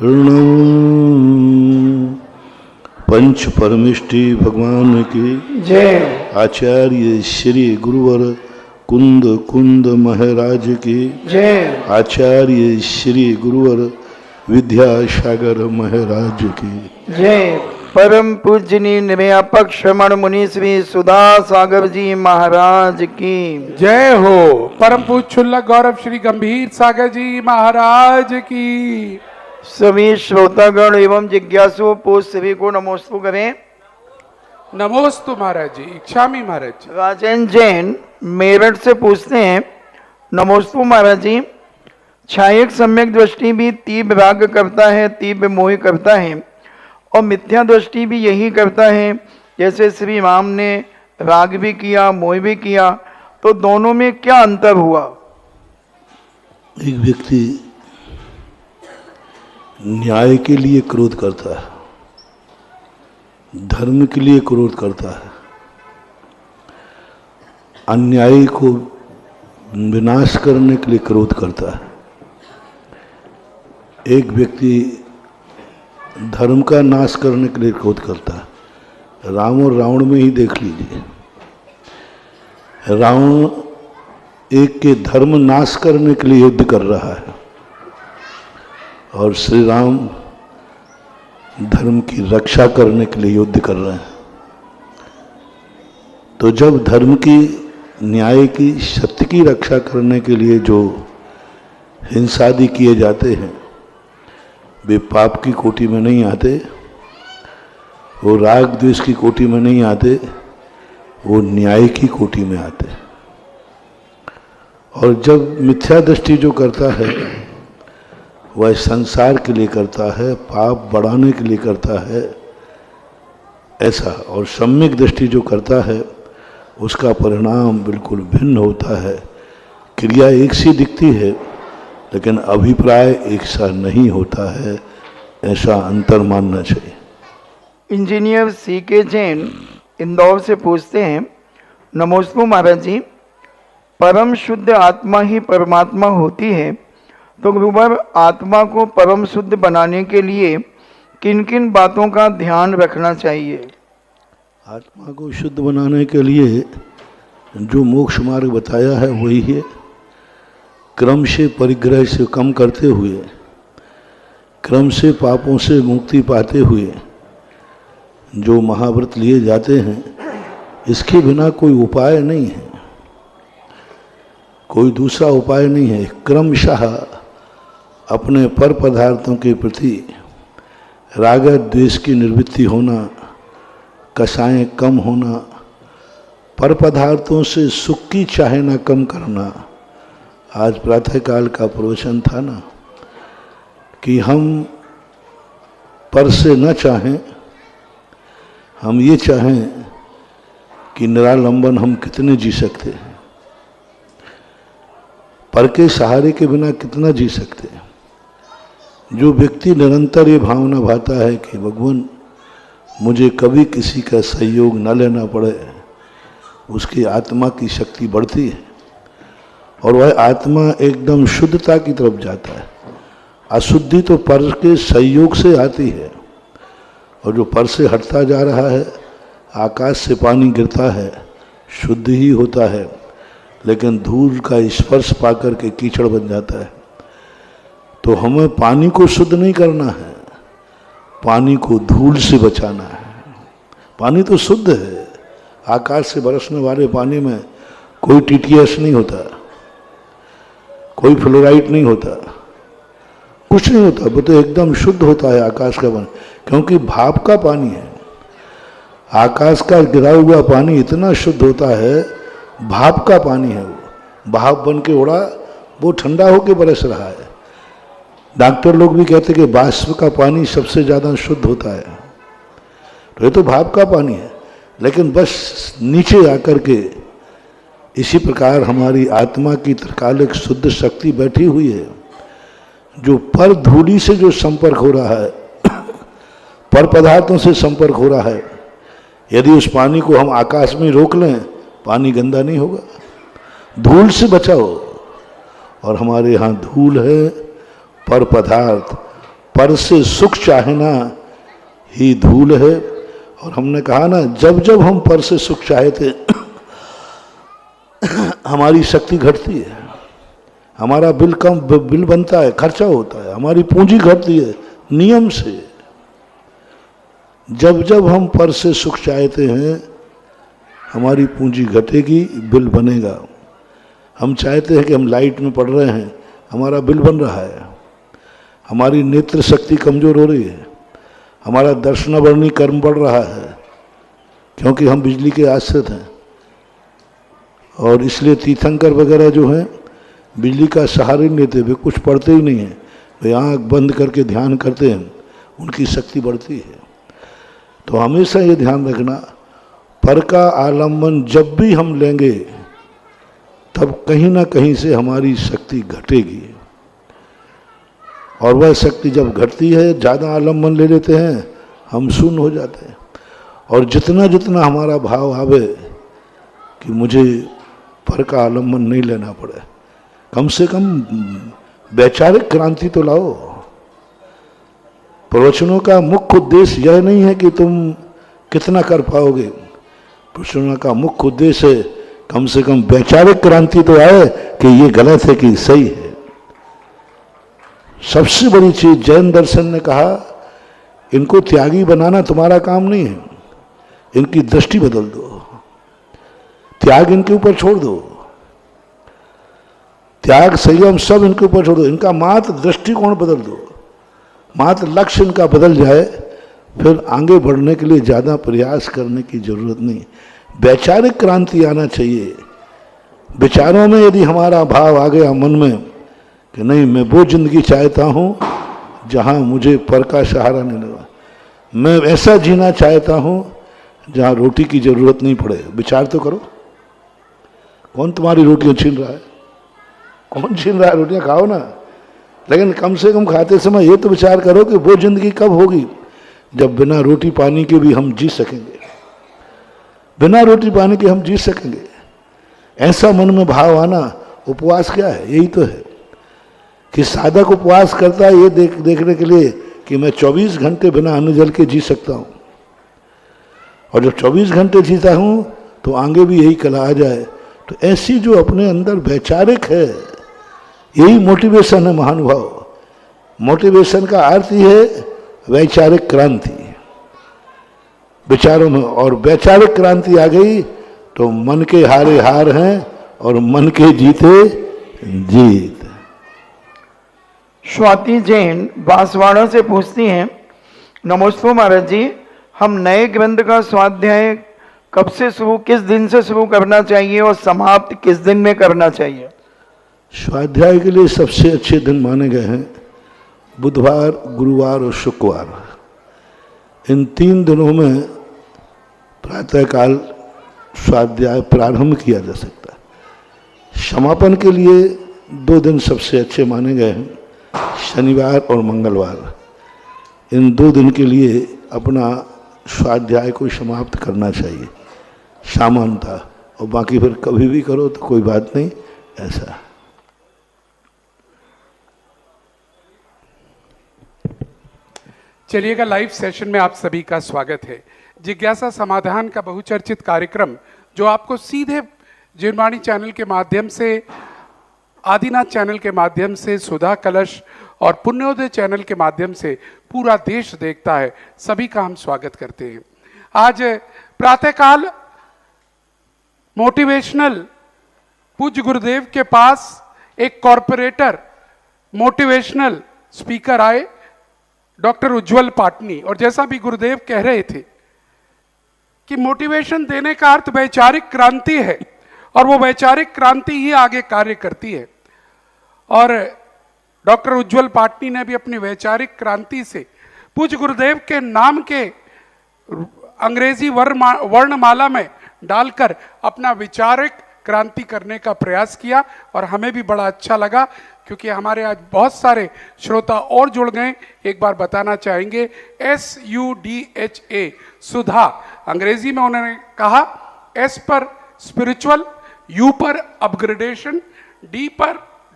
ऋणम पंच परमिष्टि भगवान की जय। आचार्य श्री गुरुवर कुंद कुंद महाराज की जय। आचार्य श्री गुरुवर विद्यासागर महाराज की जय। परम पूजनीय निर्यापक श्रमण मुनि श्री सुधा सागर जी महाराज की जय हो। परम पूज्य क्षुल्लक गौरव श्री गंभीर सागर जी महाराज की। सभी श्रोतागण एवं जिज्ञासु पूज सभी को नमोस्तु करें। नमोस्तु महाराज जी। इच्छामी महाराज जी। राजन जैन मेरठ से पूछते हैं, नमोस्तु महाराज जी, छायक सम्यक दृष्टि भी तीव्र राग करता है, तीव्र मोह करता है, और मिथ्या दृष्टि भी यही करता है। जैसे श्री राम ने राग भी किया, मोह भी किया, तो दोनों में क्या अंतर हुआ? एक व्यक्ति न्याय के लिए क्रोध करता है, धर्म के लिए क्रोध करता है, अन्याय को विनाश करने के लिए क्रोध करता है। एक व्यक्ति धर्म का नाश करने के लिए क्रोध करता है। राम और रावण में ही देख लीजिए, रावण एक के धर्म नाश करने के लिए युद्ध कर रहा है और श्री राम धर्म की रक्षा करने के लिए युद्ध कर रहे हैं। तो जब धर्म की, न्याय की, सत्य की रक्षा करने के लिए जो हिंसादि किए जाते हैं वे पाप की कोटि में नहीं आते, वो राग द्वेष की कोटि में नहीं आते, वो न्याय की कोटि में आते। और जब मिथ्या दृष्टि जो करता है वह संसार के लिए करता है, पाप बढ़ाने के लिए करता है ऐसा, और सम्यक दृष्टि जो करता है उसका परिणाम बिल्कुल भिन्न होता है। क्रिया एक सी दिखती है लेकिन अभिप्राय एक सा नहीं होता है, ऐसा अंतर मानना चाहिए। इंजीनियर सी के जैन इंदौर से पूछते हैं, नमोस्तु महाराज जी, परम शुद्ध आत्मा ही परमात्मा होती है, तो गुरुवर आत्मा को परम शुद्ध बनाने के लिए किन किन बातों का ध्यान रखना चाहिए? आत्मा को शुद्ध बनाने के लिए जो मोक्ष मार्ग बताया है वही है। क्रम से परिग्रह से कम करते हुए, क्रम से पापों से मुक्ति पाते हुए जो महाव्रत लिए जाते हैं, इसके बिना कोई उपाय नहीं है, कोई दूसरा उपाय नहीं है। क्रमशः अपने पर पदार्थों के प्रति राग द्वेष की निवृत्ति होना, कषायें कम होना, पर पदार्थों से सुख की चाहना कम करना। आज प्रातःकाल का प्रवचन था ना कि हम पर से न चाहें, हम ये चाहें कि निरालंबन हम कितने जी सकते हैं, पर के सहारे के बिना कितना जी सकते हैं। जो व्यक्ति निरंतर ये भावना भाता है कि भगवान मुझे कभी किसी का सहयोग न लेना पड़े, उसकी आत्मा की शक्ति बढ़ती है और वह आत्मा एकदम शुद्धता की तरफ जाता है। अशुद्धि तो पर के सहयोग से आती है, और जो पर से हटता जा रहा है, आकाश से पानी गिरता है, शुद्ध ही होता है, लेकिन धूल का स्पर्श पाकर के कीचड़ बन जाता है। तो हमें पानी को शुद्ध नहीं करना है, पानी को धूल से बचाना है। पानी तो शुद्ध है, आकाश से बरसने वाले पानी में कोई टीटीएस नहीं होता, कोई फ्लोराइड नहीं होता, कुछ नहीं होता, वो तो एकदम शुद्ध होता है आकाश का पानी, क्योंकि भाप का पानी है। आकाश का गिरा हुआ पानी इतना शुद्ध होता है, भाप का पानी है, वो भाप बन के उड़ा, वो ठंडा होके बरस रहा है। डॉक्टर लोग भी कहते हैं कि बाष्प का पानी सबसे ज़्यादा शुद्ध होता है, तो ये तो भाप का पानी है, लेकिन बस नीचे आकर के इसी प्रकार हमारी आत्मा की त्रिकालिक शुद्ध शक्ति बैठी हुई है। जो पर धूली से जो संपर्क हो रहा है, पर पदार्थों से संपर्क हो रहा है, यदि उस पानी को हम आकाश में रोक लें, पानी गंदा नहीं होगा। धूल से बचाओ, और हमारे यहाँ धूल है, पर पदार्थ, पर से सुख चाहना ही धूल है। और हमने कहा ना, जब जब हम पर से सुख चाहते हमारी शक्ति घटती है, हमारा बिल बनता है, खर्चा होता है, हमारी पूंजी घटती है नियम से। जब जब हम पर से सुख चाहते हैं हमारी पूंजी घटेगी, बिल बनेगा। हम चाहते हैं कि हम लाइट में पड़ रहे हैं, हमारा बिल बन रहा है। हमारी नेत्र शक्ति कमजोर हो रही है, हमारा दर्शनावरणी कर्म बढ़ रहा है, क्योंकि हम बिजली के आश्रित हैं। और इसलिए तीर्थंकर वगैरह जो हैं बिजली का सहारा नहीं लेते, वे कुछ पढ़ते ही नहीं हैं, वे आँख बंद करके ध्यान करते हैं, उनकी शक्ति बढ़ती है। तो हमेशा ये ध्यान रखना, पर का आलम्बन जब भी हम लेंगे तब कहीं ना कहीं से हमारी शक्ति घटेगी। और वह शक्ति जब घटती है, ज़्यादा आलम्बन ले लेते हैं, हम शून्य हो जाते हैं। और जितना जितना हमारा भाव आवे कि मुझे पर का आलम्बन नहीं लेना पड़े, कम से कम वैचारिक क्रांति तो लाओ। प्रवचनों का मुख्य उद्देश्य यह नहीं है कि तुम कितना कर पाओगे, प्रवचनों का मुख्य उद्देश्य है कम से कम वैचारिक क्रांति तो आए कि ये गलत है कि सही है। सबसे बड़ी चीज जैन दर्शन ने कहा, इनको त्यागी बनाना तुम्हारा काम नहीं है, इनकी दृष्टि बदल दो, त्याग इनके ऊपर छोड़ दो, त्याग संयम सब इनके ऊपर छोड़ दो, इनका मात्र दृष्टिकोण बदल दो, मात्र लक्ष्य इनका बदल जाए, फिर आगे बढ़ने के लिए ज़्यादा प्रयास करने की जरूरत नहीं। वैचारिक क्रांति आना चाहिए। विचारों में यदि हमारा भाव आ गया मन में कि नहीं, मैं वो जिंदगी चाहता हूँ जहाँ मुझे पर का सहारा नहीं लगा, मैं ऐसा जीना चाहता हूँ जहाँ रोटी की जरूरत नहीं पड़े। विचार तो करो, कौन तुम्हारी रोटियाँ छीन रहा है? कौन छीन रहा है? रोटियाँ खाओ ना, लेकिन कम से कम खाते समय ये तो विचार करो कि वो जिंदगी कब होगी जब बिना रोटी पानी के भी हम जी सकेंगे, बिना रोटी पानी के हम जी सकेंगे। ऐसा मन में भाव आना। उपवास क्या है? यही तो है कि साधक उपवास करता है ये देखने के लिए कि मैं 24 घंटे बिना अन्न जल के जी सकता हूँ, और जब 24 घंटे जीता हूँ तो आगे भी यही कला आ जाए। तो ऐसी जो अपने अंदर वैचारिक है, यही मोटिवेशन है महानुभाव। मोटिवेशन का अर्थ ही है वैचारिक क्रांति विचारों में, और वैचारिक क्रांति आ गई तो मन के हारे हार हैं और मन के जीते जीत। स्वाति जैन बांसवाड़ा से पूछती हैं, नमस्ते महाराज जी, हम नए ग्रंथ का स्वाध्याय कब से शुरू, किस दिन से शुरू करना चाहिए और समाप्त किस दिन में करना चाहिए? स्वाध्याय के लिए सबसे अच्छे दिन माने गए हैं बुधवार, गुरुवार और शुक्रवार। इन 3 दिनों में प्रातःकाल स्वाध्याय प्रारंभ किया जा सकता है। समापन के लिए 2 दिन सबसे अच्छे माने गए हैं, शनिवार और मंगलवार। इन 2 दिन के लिए अपना स्वाध्याय को समाप्त करना चाहिए सामान्यतः, और बाकी फिर कभी भी करो तो कोई बात नहीं। ऐसा चलिएगा, लाइव सेशन में आप सभी का स्वागत है। जिज्ञासा समाधान का बहुचर्चित कार्यक्रम जो आपको सीधे जीवनवाणी चैनल के माध्यम से, आदिनाथ चैनल के माध्यम से, सुधा कलश और पुण्योदय चैनल के माध्यम से पूरा देश देखता है, सभी का हम स्वागत करते हैं। आज प्रातःकाल मोटिवेशनल पूज्य गुरुदेव के पास एक कॉरपोरेटर मोटिवेशनल स्पीकर आए, डॉक्टर उज्जवल पाटनी। और जैसा भी गुरुदेव कह रहे थे कि मोटिवेशन देने का अर्थ वैचारिक क्रांति है, और वो वैचारिक क्रांति ही आगे कार्य करती है। और डॉक्टर उज्जवल पाटनी ने भी अपनी वैचारिक क्रांति से पूज्य गुरुदेव के नाम के अंग्रेजी वर्णमाला में डालकर अपना वैचारिक क्रांति करने का प्रयास किया, और हमें भी बड़ा अच्छा लगा क्योंकि हमारे आज बहुत सारे श्रोता और जुड़ गए। एक बार बताना चाहेंगे, SUDHA सुधा, अंग्रेजी में उन्होंने कहा S पर स्पिरिचुअल, U पर अपग्रेडेशन, D पर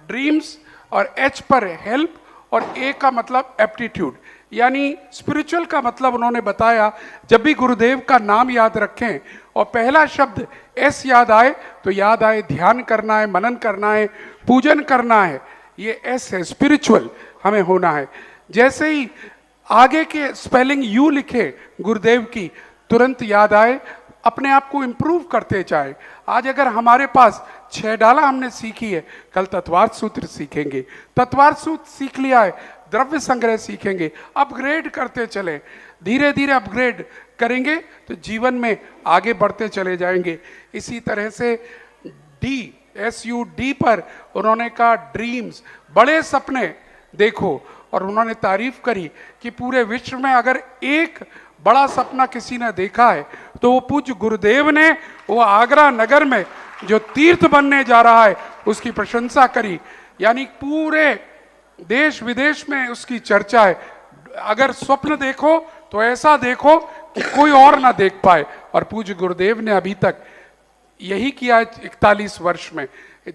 ड्रीम्स और H पर हेल्प और ए का मतलब एप्टीट्यूड, यानी स्पिरिचुअल का मतलब उन्होंने बताया। जब भी गुरुदेव का नाम याद रखें और पहला शब्द एस याद आए तो याद आए ध्यान करना है, मनन करना है, पूजन करना है। ये एस है, स्पिरिचुअल हमें होना है। जैसे ही आगे के स्पेलिंग यू लिखे गुरुदेव की, तुरंत याद आए, अपने आप को इंप्रूव करते जाए। आज अगर हमारे पास 6 डाला हमने सीखी है, कल तत्वार्थ सूत्र सीखेंगे, तत्वार्थ सूत्र सीख लिया है, द्रव्य संग्रह सीखेंगे, अपग्रेड करते चले, धीरे धीरे अपग्रेड करेंगे तो जीवन में आगे बढ़ते चले जाएंगे। इसी तरह से डी, SUD पर उन्होंने कहा ड्रीम्स, बड़े सपने देखो। और उन्होंने तारीफ करी कि पूरे विश्व में अगर एक बड़ा सपना किसी ने देखा है तो वो पूज्य गुरुदेव ने, वो आगरा नगर में जो तीर्थ बनने जा रहा है उसकी प्रशंसा करी। यानी पूरे देश विदेश में उसकी चर्चा है। अगर स्वप्न देखो तो ऐसा देखो कि कोई और ना देख पाए, और पूज्य गुरुदेव ने अभी तक यही किया है। 41 वर्ष में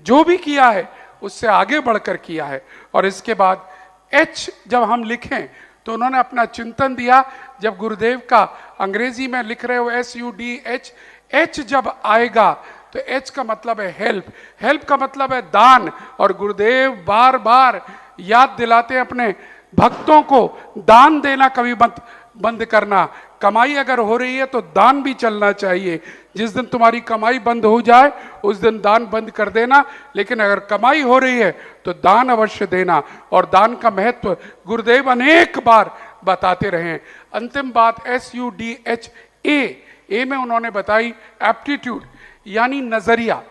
जो भी किया है उससे आगे बढ़कर किया है। और इसके बाद H जब हम लिखें तो उन्होंने अपना चिंतन दिया। जब गुरुदेव का अंग्रेजी में लिख रहे हो SUDH, H जब आएगा तो H का मतलब है हेल्प, हेल्प का मतलब है दान। और गुरुदेव बार बार याद दिलाते हैं अपने भक्तों को, दान देना कभी मत बंद करना। कमाई अगर हो रही है तो दान भी चलना चाहिए। जिस दिन तुम्हारी कमाई बंद हो जाए उस दिन दान बंद कर देना, लेकिन अगर कमाई हो रही है तो दान अवश्य देना। और दान का महत्व गुरुदेव अनेक बार बताते रहे। अंतिम बात SUDH, ए में उन्होंने बताई एप्टीट्यूड, यानी नजरिया।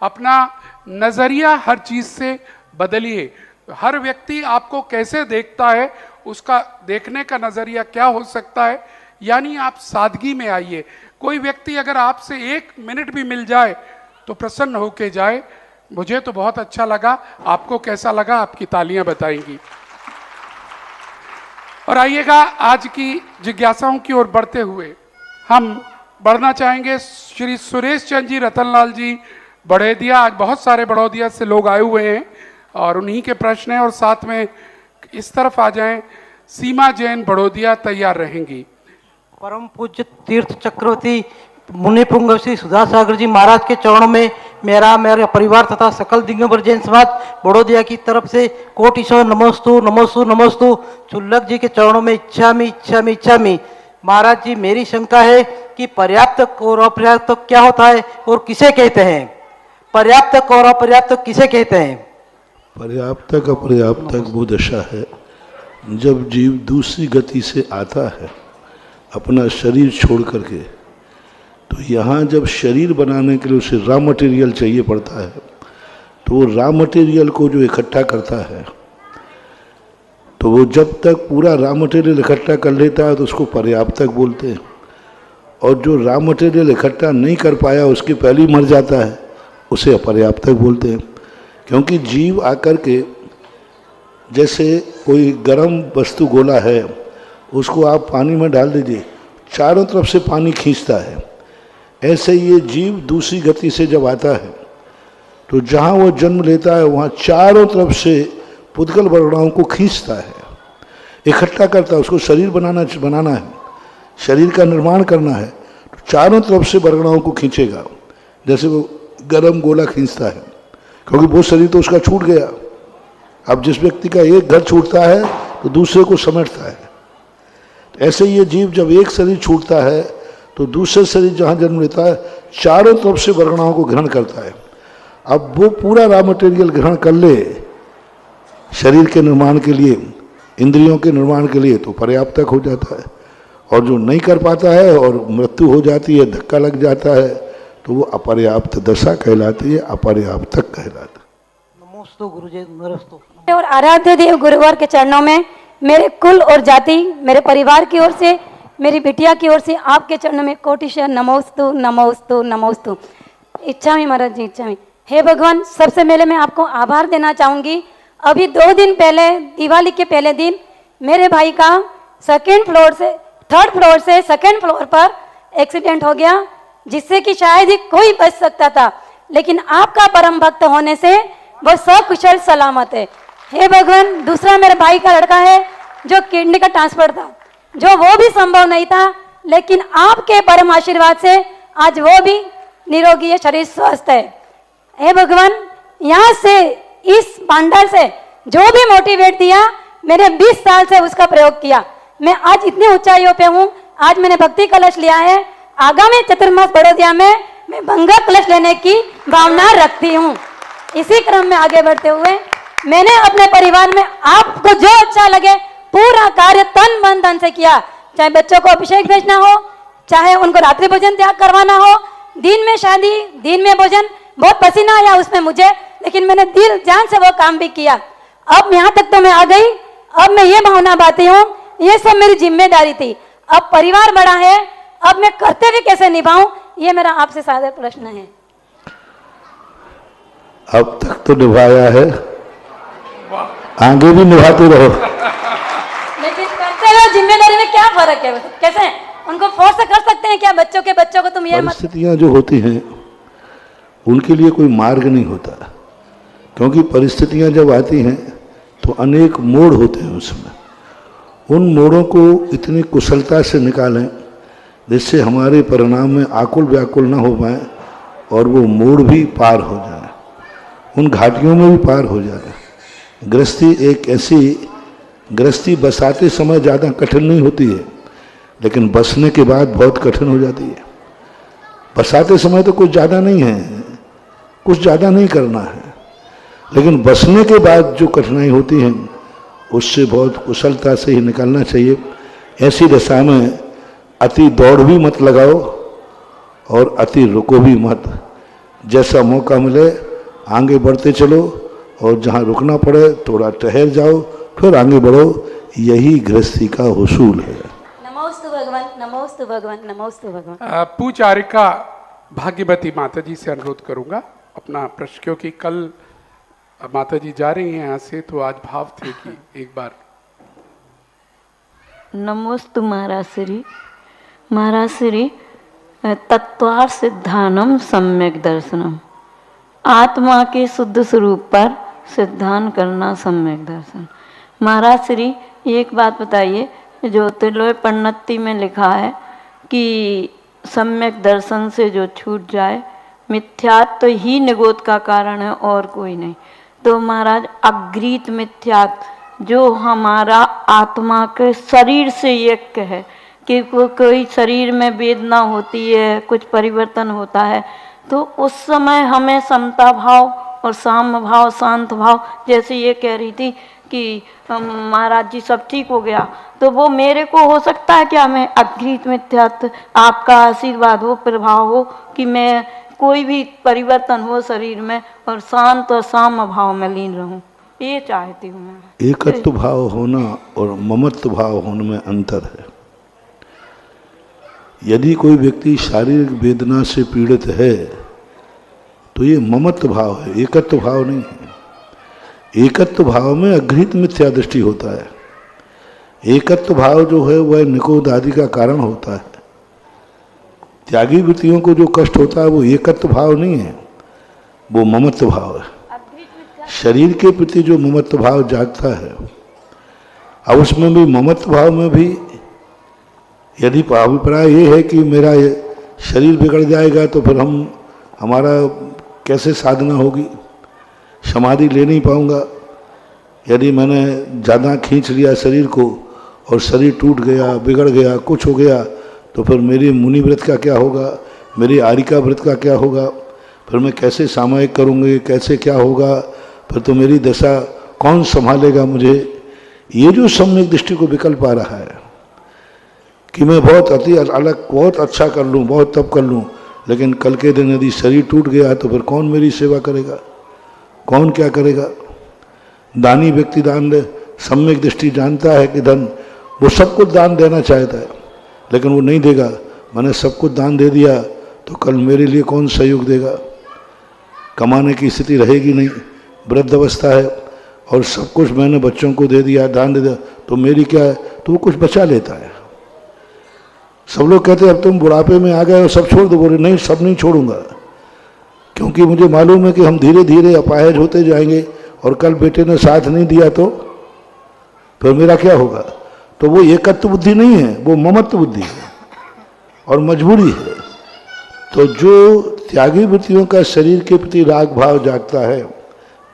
अपना नजरिया हर चीज से बदलिए। हर व्यक्ति आपको कैसे देखता है, उसका देखने का नजरिया क्या हो सकता है। यानी आप सादगी में आइए। कोई व्यक्ति अगर आपसे 1 मिनट भी मिल जाए तो प्रसन्न होके जाए। मुझे तो बहुत अच्छा लगा, आपको कैसा लगा आपकी तालियां बताएंगी। और आइएगा आज की जिज्ञासाओं की ओर बढ़ते हुए हम बढ़ना चाहेंगे। श्री सुरेश चंद्र जी, रतनलाल जी बड़ौदिया, आज बहुत सारे बड़ौदिया से लोग आए हुए हैं और उन्हीं के प्रश्न हैं। और साथ में इस तरफ आ जाएं, सीमा जैन बड़ौदिया तैयार रहेंगी। परम पूज्य तीर्थ चक्रवर्ती मुनि पुंग श्री सुधा सागर जी महाराज के चरणों में मेरा परिवार तथा सकल दिगंबर जैन समाज बड़ौदिया की तरफ से कोटिशो नमोस्तु नमोस्तु नमोस्तु। चुल्लक जी के चरणों में इच्छामी। महाराज जी, मेरी शंका है कि पर्याप्त और अपर्याप्त क्या होता है और किसे कहते हैं? पर्याप्त और अपर्याप्त किसे कहते हैं? पर्याप्तक अपर्याप्तक वो दशा है जब जीव दूसरी गति से आता है अपना शरीर छोड़ करके। तो यहाँ जब शरीर बनाने के लिए उसे रॉ मटेरियल चाहिए पड़ता है, तो वो रॉ मटेरियल को जो इकट्ठा करता है, तो वो जब तक पूरा रॉ मटेरियल इकट्ठा कर लेता है तो उसको पर्याप्तक बोलते हैं। और जो रॉ मटेरियल इकट्ठा नहीं कर पाया उसके पहले ही मर जाता है, उसे अपर्याप्तक बोलते हैं। क्योंकि जीव आकर के, जैसे कोई गर्म वस्तु गोला है, उसको आप पानी में डाल दीजिए, चारों तरफ से पानी खींचता है। ऐसे ये जीव दूसरी गति से जब आता है तो जहाँ वो जन्म लेता है वहाँ चारों तरफ से पुद्गल वर्गणाओं को खींचता है, इकट्ठा करता है। उसको शरीर बनाना है, शरीर का निर्माण करना है, तो चारों तरफ से वर्गणाओं को खींचेगा, जैसे वो गर्म गोला खींचता है। क्योंकि वो शरीर तो उसका छूट गया। अब जिस व्यक्ति का एक घर छूटता है तो दूसरे को समेटता है। ऐसे ये जीव जब एक शरीर छूटता है तो दूसरे शरीर जहाँ जन्म लेता है चारों तरफ से वर्गणाओं को ग्रहण करता है। अब वो पूरा रॉ मटेरियल ग्रहण कर ले शरीर के निर्माण के लिए, इंद्रियों के निर्माण के लिए, तो पर्याप्तक हो जाता है। और जो नहीं कर पाता है और मृत्यु हो जाती है, धक्का लग जाता है, तो वो अपर्याप्त दशा कहलाती है, अपर्याप्तक कहलाता है। नमोस्तु गुरुजी, नमोस्तु। और आराध्य देव गुरुवर के चरणों में मेरे कुल और जाति, मेरे परिवार की ओर से, मेरी बिटिया की ओर से आपके चरणों में कोटिशः नमोस्तु नमोस्तु नमोस्तु। इच्छा में महाराज जी, इच्छा में। हे भगवान, सबसे पहले मैं आपको आभार देना चाहूँगी। अभी 2 दिन पहले, दिवाली के पहले दिन, मेरे भाई का 3rd फ्लोर से 2nd फ्लोर पर एक्सीडेंट हो गया, जिससे कि शायद ही कोई बच सकता था, लेकिन आपका परम भक्त होने से वह सकुशल सलामत है। हे भगवान, दूसरा मेरे भाई का लड़का है जो किडनी का ट्रांसफर था, जो वो भी संभव नहीं था, लेकिन आपके परम आशीर्वाद से आज वो भी निरोगी है, शरीर स्वस्थ है। हे भगवान, यहाँ से इस पांडाल से जो भी मोटिवेट दिया, मैंने 20 साल से उसका प्रयोग किया। मैं आज इतनी ऊंचाइयों पे हूँ। आज मैंने भक्ति कलश लिया है। आगामी चतुर्मास बड़ोदिया में मैं भंगा कलश लेने की भावना रखती हूँ। इसी क्रम में आगे बढ़ते हुए मैंने अपने परिवार में आपको जो अच्छा लगे पूरा कार्य तन मन धन से किया। चाहे बच्चों को अभिषेक भेजना हो, चाहे उनको रात्रि भोजन त्याग करवाना हो, दिन में शादी, दिन में भोजन, बहुत पसीना आया उसमें मुझे, लेकिन मैंने दिल जान से वो काम भी किया। अब यहाँ तक तो मैं आ गई। अब मैं ये भावना बाती हूँ, ये सब मेरी जिम्मेदारी थी। अब परिवार बड़ा है, अब मैं कर्तव्य कैसे निभाऊं, ये मेरा आपसे सादर प्रश्न है। अब तक तो निभाया है, आगे भी निभाते रहो। लेकिन कर्तव्य और जिम्मेदारी में क्या फर्क है? कैसे उनको फोर्स कर सकते हैं क्या? बच्चों को तुम ये मत। परिस्थितियां जो होती हैं उनके लिए कोई मार्ग नहीं होता, क्योंकि परिस्थितियां जब आती हैं तो अनेक मोड़ होते हैं उसमें। उन मोड़ों को इतनी कुशलता से निकालें जिससे हमारे परिणाम में आकुल व्याकुल ना हो पाए और वो मोड़ भी पार हो जाए, उन घाटियों में भी पार हो जाए। गृहस्थी एक ऐसी, गृहस्थी बसाते समय ज़्यादा कठिन नहीं होती है, लेकिन बसने के बाद बहुत कठिन हो जाती है। बसाते समय तो कुछ ज़्यादा नहीं है, कुछ ज़्यादा नहीं करना है, लेकिन बसने के बाद जो कठिनाई होती है उससे बहुत कुशलता से ही निकलना चाहिए। ऐसी दशा में अति दौड़ भी मत लगाओ और अति रुको भी मत। जैसा मौका मिले आगे बढ़ते चलो, और जहाँ रुकना पड़े थोड़ा ठहर जाओ, फिर आगे बढ़ो। यही गृहस्थी का उसूल है। नमोस्तु भगवान, नमोस्तु भगवान, नमोस्तु भगवान। पूज्य आर्यका भाग्यवती माता जी से अनुरोध करूंगा अपना प्रश्न, क्योंकि कल माता जी जा रही हैं यहाँ से, तो आज भाव थे कि एक बार। नमोस्तु महाराज श्री। महाराज श्री, तत्वार सिद्धानम सम्यक दर्शनम, आत्मा के शुद्ध स्वरूप पर सिद्धांत करना सम्यक दर्शन। महाराज श्री, एक बात बताइए, ज्योतिर्लोय पन्नति में लिखा है कि सम्यक दर्शन से जो छूट जाए मिथ्यात्व तो ही निगोद का कारण है और कोई नहीं। तो महाराज, अग्रीत मिथ्यात्व जो हमारा आत्मा के शरीर से एक है कि कोई शरीर में वेदना होती है, कुछ परिवर्तन होता है, तो उस समय हमें समता भाव और साम्य भाव, शांत भाव, जैसे ये कह रही थी कि महाराज जी सब ठीक हो गया, तो वो मेरे को हो सकता है क्या? मैं अग्रीत मिथ्यात्व, आपका आशीर्वाद हो, प्रभाव हो कि मैं कोई भी परिवर्तन हो शरीर में और शांत और साम्य भाव में लीन रहूं, ये चाहती हूँ मैं। एकत्व भाव होना और ममत्व भाव होने में अंतर है। यदि कोई व्यक्ति शारीरिक वेदना से पीड़ित है तो ये ममत्व भाव है, एकत्व भाव नहीं है। एकत्व भाव में अघृत मिथ्या दृष्टि होता है। एकत्व भाव जो है वह निकोध आदि का कारण होता है। त्यागी वृत्तियों को जो कष्ट होता है वो एकत्व भाव नहीं है, वो ममत्व भाव है। शरीर के प्रति जो ममत्व भाव जागता है, अब उसमें भी ममत्व भाव में भी यदि अभिप्राय ये है कि मेरा शरीर बिगड़ जाएगा तो फिर हमारा कैसे साधना होगी, समाधि ले नहीं पाऊंगा। यदि मैंने ज़्यादा खींच लिया शरीर को और शरीर टूट गया, बिगड़ गया, कुछ हो गया, तो फिर मेरी मुनि व्रत का क्या होगा, मेरी आरिका व्रत का क्या होगा, फिर मैं कैसे सामायिक करूँगी, कैसे क्या होगा, फिर तो मेरी दशा कौन संभालेगा मुझे। ये जो सम्यक दृष्टि को विकल्प आ रहा है कि मैं बहुत अति अलग, बहुत अच्छा कर लूँ, बहुत तप कर लूँ, लेकिन कल के दिन यदि शरीर टूट गया तो फिर कौन मेरी सेवा करेगा, कौन क्या करेगा। दानी व्यक्ति दान दे, सम्यक दृष्टि जानता है कि धन वो सब कुछ दान देना चाहता है, लेकिन वो नहीं देगा। मैंने सब कुछ दान दे दिया तो कल मेरे लिए कौन सहयोग देगा। कमाने की स्थिति रहेगी नहीं, वृद्ध अवस्था है और सब कुछ मैंने बच्चों को दे दिया, दान दे दिया, तो मेरी क्या है, तो वो कुछ बचा लेता है। सब लोग कहते हैं अब तुम बुढ़ापे में आ गए और सब छोड़ दो। बोले नहीं, सब नहीं छोड़ूंगा, क्योंकि मुझे मालूम है कि हम धीरे धीरे अपाहिज होते जाएंगे और कल बेटे ने साथ नहीं दिया तो फिर मेरा क्या होगा? तो वो एकत्व बुद्धि नहीं है, वो ममत्व बुद्धि है और मजबूरी है। तो जो त्यागी वृत्तियों का शरीर के प्रति राग भाव जागता है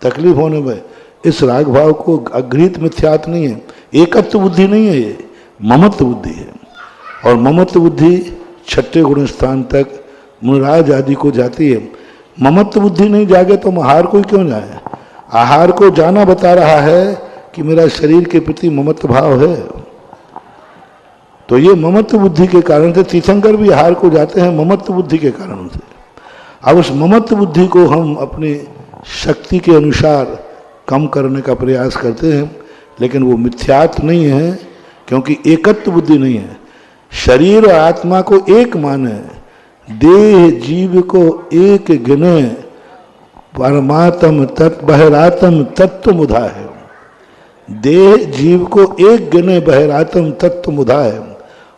तकलीफ होने में, इस राग भाव को अगृहित मिथ्यात्व नहीं है, एकत्व बुद्धि नहीं है, ये ममत्व बुद्धि है। और ममत्व बुद्धि छठे गुण स्थान तक मुनिराज आदि को जाती है। ममत्व बुद्धि नहीं जागे तो आहार को क्यों जाए? आहार को जाना बता रहा है कि मेरा शरीर के प्रति ममत्व भाव है। तो ये ममत्व बुद्धि के कारण से तीर्थंकर भी आहार को जाते हैं, ममत्व बुद्धि के कारण से। अब उस ममत्व बुद्धि को हम अपनी शक्ति के अनुसार कम करने का प्रयास करते हैं, लेकिन वो मिथ्यात्व नहीं है, क्योंकि एकत्व बुद्धि नहीं है। शरीर और आत्मा को एक माने, देह जीव को एक गिने, परमात्म तत् बहिरात्म तत्व मुधा है। देह जीव को एक गिने, बहिरात्म तत्व मुधा है।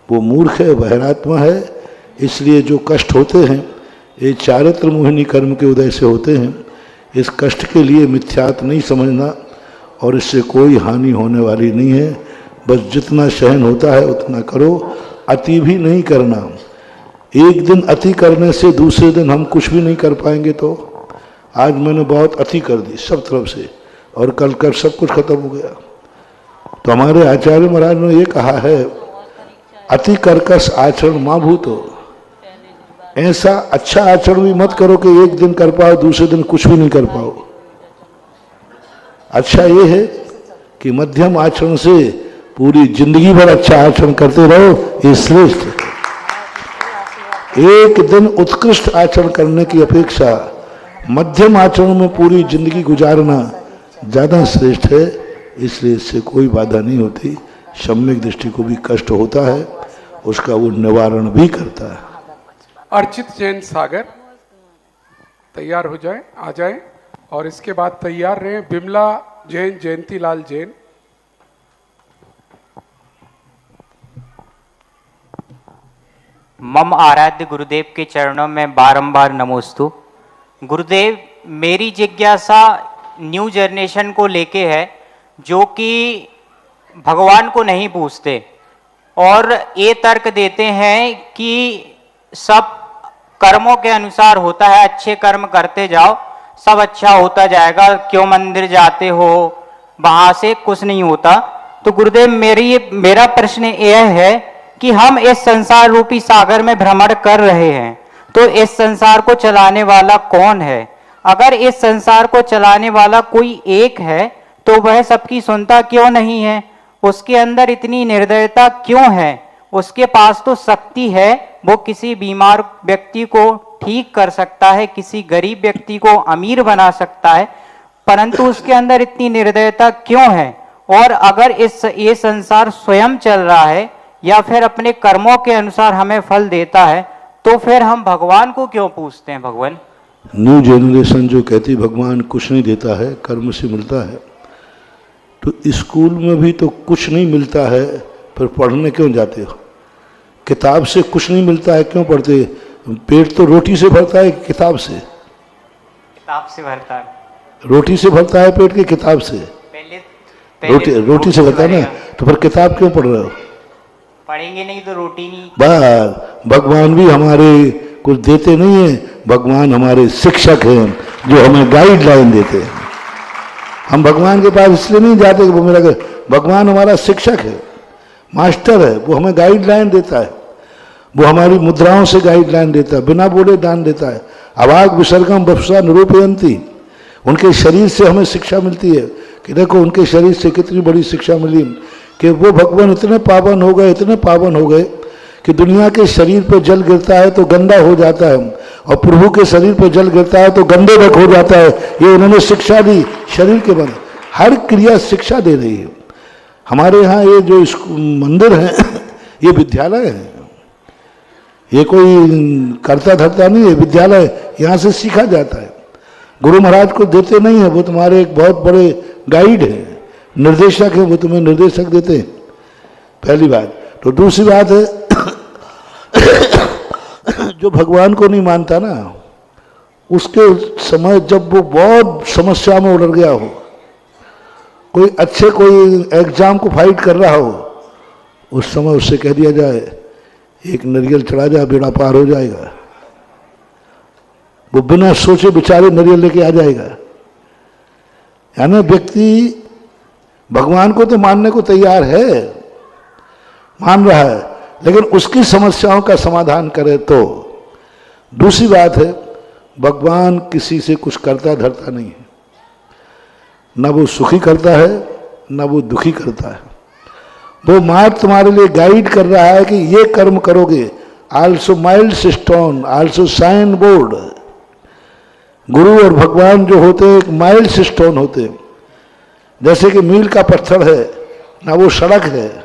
वो मूर्ख है, बहिरात्मा है। इसलिए जो कष्ट होते हैं ये चारित्र मोहिनी कर्म के उदय से होते हैं। इस कष्ट के लिए मिथ्यात्व नहीं समझना, और इससे कोई हानि होने वाली नहीं है। बस जितना सहन होता है उतना करो, अति भी नहीं करना। एक दिन अति करने से दूसरे दिन हम कुछ भी नहीं कर पाएंगे। तो आज मैंने बहुत अति कर दी सब तरफ से, और कल कर सब कुछ खत्म हो गया। तो हमारे आचार्य महाराज ने ये कहा है, अति कर्कश आचरण मां भूतो। ऐसा अच्छा आचरण भी मत करो कि एक दिन कर पाओ, दूसरे दिन कुछ भी नहीं कर पाओ। अच्छा ये है कि मध्यम आचरण से पूरी जिंदगी भर अच्छा आचरण करते रहो, ये श्रेष्ठ है। एक दिन उत्कृष्ट आचरण करने की अपेक्षा मध्यम आचरण में पूरी जिंदगी गुजारना ज्यादा श्रेष्ठ है। इसलिए इससे कोई बाधा नहीं होती। सम्यक दृष्टि को भी कष्ट होता है, उसका वो निवारण भी करता है। अर्चित जैन सागर तैयार हो जाए, आ जाए। और इसके बाद तैयार रहे बिमला जैन, जयंतीलाल जैन। मम आराध्य गुरुदेव के चरणों में बारंबार नमोस्तु। गुरुदेव, मेरी जिज्ञासा न्यू जनरेशन को लेके है, जो कि भगवान को नहीं पूछते और ये तर्क देते हैं कि सब कर्मों के अनुसार होता है, अच्छे कर्म करते जाओ सब अच्छा होता जाएगा, क्यों मंदिर जाते हो, वहां से कुछ नहीं होता। तो गुरुदेव मेरा प्रश्न यह है कि हम इस संसार रूपी सागर में भ्रमण कर रहे हैं, तो इस संसार को चलाने वाला कौन है? अगर इस संसार को चलाने वाला कोई एक है तो वह सबकी सुनता क्यों नहीं है? उसके अंदर इतनी निर्दयता क्यों है? उसके पास तो शक्ति है, वो किसी बीमार व्यक्ति को ठीक कर सकता है, किसी गरीब व्यक्ति को अमीर बना सकता है, परंतु उसके अंदर इतनी निर्दयता क्यों है? और अगर ये संसार स्वयं चल रहा है या फिर अपने कर्मों के अनुसार हमें फल देता है, तो फिर हम भगवान को क्यों पूछते हैं? भगवान, न्यू जनरेशन जो कहती भगवान कुछ नहीं देता है, कर्म से मिलता है, तो स्कूल में भी तो कुछ नहीं मिलता है, फिर पढ़ने क्यों जाते हो? किताब से कुछ नहीं मिलता है, क्यों पढ़ते? पेट तो रोटी से भरता है, किताब से? किताब से भरता है। रोटी से भरता है पेट की, किताब से? पहले रोटी से भरता है ना, तो फिर किताब क्यों पढ़ रहे हो? पढ़ेंगे नहीं तो रोटी नहीं। बस भगवान भी हमारे कुछ देते नहीं है, भगवान हमारे शिक्षक हैं जो हमें गाइडलाइन देते हैं। हम भगवान के पास इसलिए नहीं जाते कि वो मेरा, भगवान हमारा शिक्षक है, मास्टर है, वो हमें गाइडलाइन देता है, वो हमारी मुद्राओं से गाइडलाइन देता है, बिना बोले दान देता है। अवाग विसर्गम बफसा निरूपयंती, उनके शरीर से हमें शिक्षा मिलती है कि देखो उनके शरीर से कितनी बड़ी शिक्षा मिली कि वो भगवान इतने पावन हो गए, इतने पावन हो गए कि दुनिया के शरीर पर जल गिरता है तो गंदा हो जाता है, और प्रभु के शरीर पर जल गिरता है तो गंदे रख हो जाता है। ये उन्होंने शिक्षा दी शरीर के बने, हर क्रिया शिक्षा दे रही है। हमारे यहाँ ये जो मंदिर है ये विद्यालय है, ये कोई करता धरता नहीं है, विद्यालय, यहाँ से सीखा जाता है। गुरु महाराज को देते नहीं है, वो तुम्हारे एक बहुत बड़े गाइड है, निर्देशक है, वो तुम्हें निर्देशक देते हैं, पहली बात। तो दूसरी बात है जो भगवान को नहीं मानता ना, उसके समय जब वो बहुत समस्या में उलझ गया हो, कोई अच्छे कोई एग्जाम को फाइट कर रहा हो, उस समय उससे कह दिया जाए एक नारियल चढ़ा जाए, बेड़ा पार हो जाएगा, वो बिना सोचे बेचारे नारियल लेके आ जाएगा। यानी व्यक्ति भगवान को तो मानने को तैयार है, मान रहा है, लेकिन उसकी समस्याओं का समाधान करे तो। दूसरी बात है, भगवान किसी से कुछ करता धरता नहीं है, न वो सुखी करता है न वो दुखी करता है। वो मात्र तुम्हारे लिए गाइड कर रहा है कि ये कर्म करोगे। Also milestone also sign board. गुरु और भगवान जो होते हैं एक माइल्ड स्टोन होते हैं, जैसे कि मील का पत्थर है, ना वो सड़क है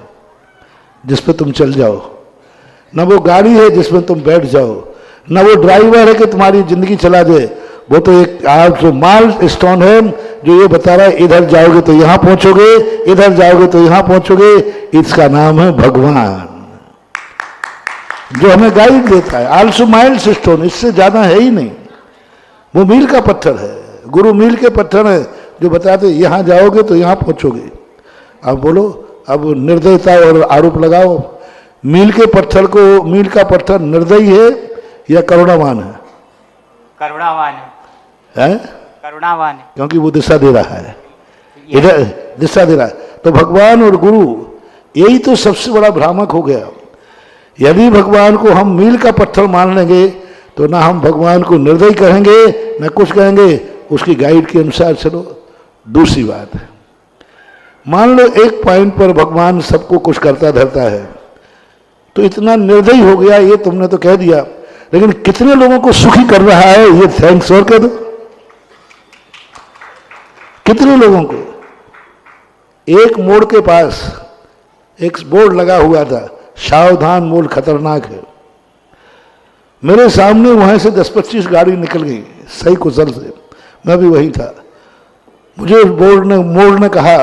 जिस पे तुम चल जाओ, ना वो गाड़ी है जिसमें तुम बैठ जाओ, ना वो ड्राइवर है कि तुम्हारी जिंदगी चला दे। वो तो एक आप जो माइल्ड स्टोन है जो ये बता रहा है इधर जाओगे तो यहां पहुंचोगे, इधर जाओगे तो यहां पहुंचोगे। इसका नाम है भगवान, जो हमें गाइड देता है। आल्सो माइल्ड स्टोन, इससे ज्यादा है ही नहीं। वो मील का पत्थर है, गुरु मील के पत्थर है जो बताते यहां जाओगे तो यहां पहुंचोगे। अब बोलो, अब निर्दयता और आरोप लगाओ, मील के पत्थर को, मील का पत्थर निर्दयी है या करुणावान है? करुणावान है, करुणावान है, क्योंकि वो दिशा दे रहा है, इधर दिशा दे रहा है। तो भगवान और गुरु यही तो सबसे बड़ा भ्रामक हो गया। यदि भगवान को हम मील का पत्थर मान लेंगे तो ना हम भगवान को निर्दयी कहेंगे ना कुछ कहेंगे, उसकी गाइड के अनुसार चलो। दूसरी बात है, मान लो एक पॉइंट पर भगवान सबको कुछ करता धरता है, तो इतना निर्दयी हो गया ये तुमने तो कह दिया, लेकिन कितने लोगों को सुखी कर रहा है ये थैंक्स और कह दो। कितने लोगों को? एक मोड़ के पास एक बोर्ड लगा हुआ था, सावधान मोड़ खतरनाक है। मेरे सामने वहां से 10-25 गाड़ी निकल गई सही कुशल से, मैं भी वही था। मुझे मोड़ ने कहा,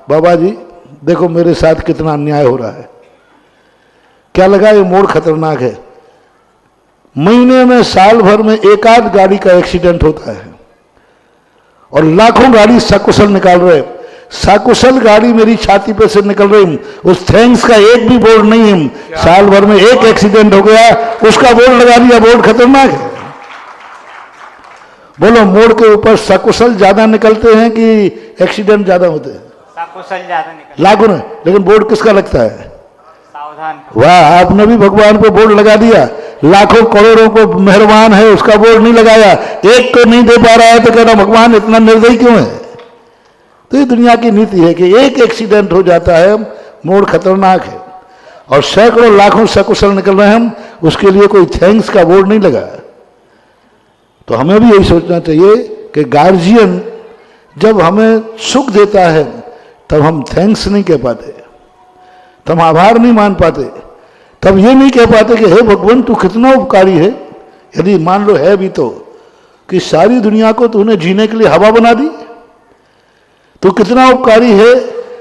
बाबा जी देखो मेरे साथ कितना अन्याय हो रहा है। क्या लगा? ये मोड़ खतरनाक है। महीने में, साल भर में एक आध गाड़ी का एक्सीडेंट होता है और लाखों गाड़ी सकुशल निकाल रहे। सकुशल गाड़ी मेरी छाती पे से निकल रही, उस थैंक्स का एक भी बोर्ड नहीं है। साल भर में एक एक्सीडेंट हो गया, उसका बोर्ड लगा दिया, बोर्ड खतरनाक है। बोलो, मोड़ के ऊपर सकुशल ज्यादा निकलते हैं कि एक्सीडेंट ज्यादा होते हैं? सकुशल ज्यादा निकल, लाखों ने, लेकिन बोर्ड किसका लगता है? सावधान। वाह, आपने भी भगवान को बोर्ड लगा दिया। लाखों करोड़ों को मेहरबान है, उसका बोर्ड नहीं लगाया। एक को नहीं दे पा रहा है तो कहना भगवान इतना निर्दयी क्यों है? तो ये दुनिया की नीति है कि एक एक्सीडेंट हो जाता है, मोड़ खतरनाक है, और सैकड़ों लाखों सकुशल निकल रहे हैं, उसके लिए कोई थैंक्स का बोर्ड नहीं लगा। तो हमें भी यही सोचना चाहिए कि गार्जियन जब हमें सुख देता है तब हम थैंक्स नहीं कह पाते, तब हम आभार नहीं मान पाते, तब ये नहीं कह पाते कि हे भगवान तू कितना उपकारी है। यदि मान लो है भी तो, कि सारी दुनिया को तूने जीने के लिए हवा बना दी, तो कितना उपकारी है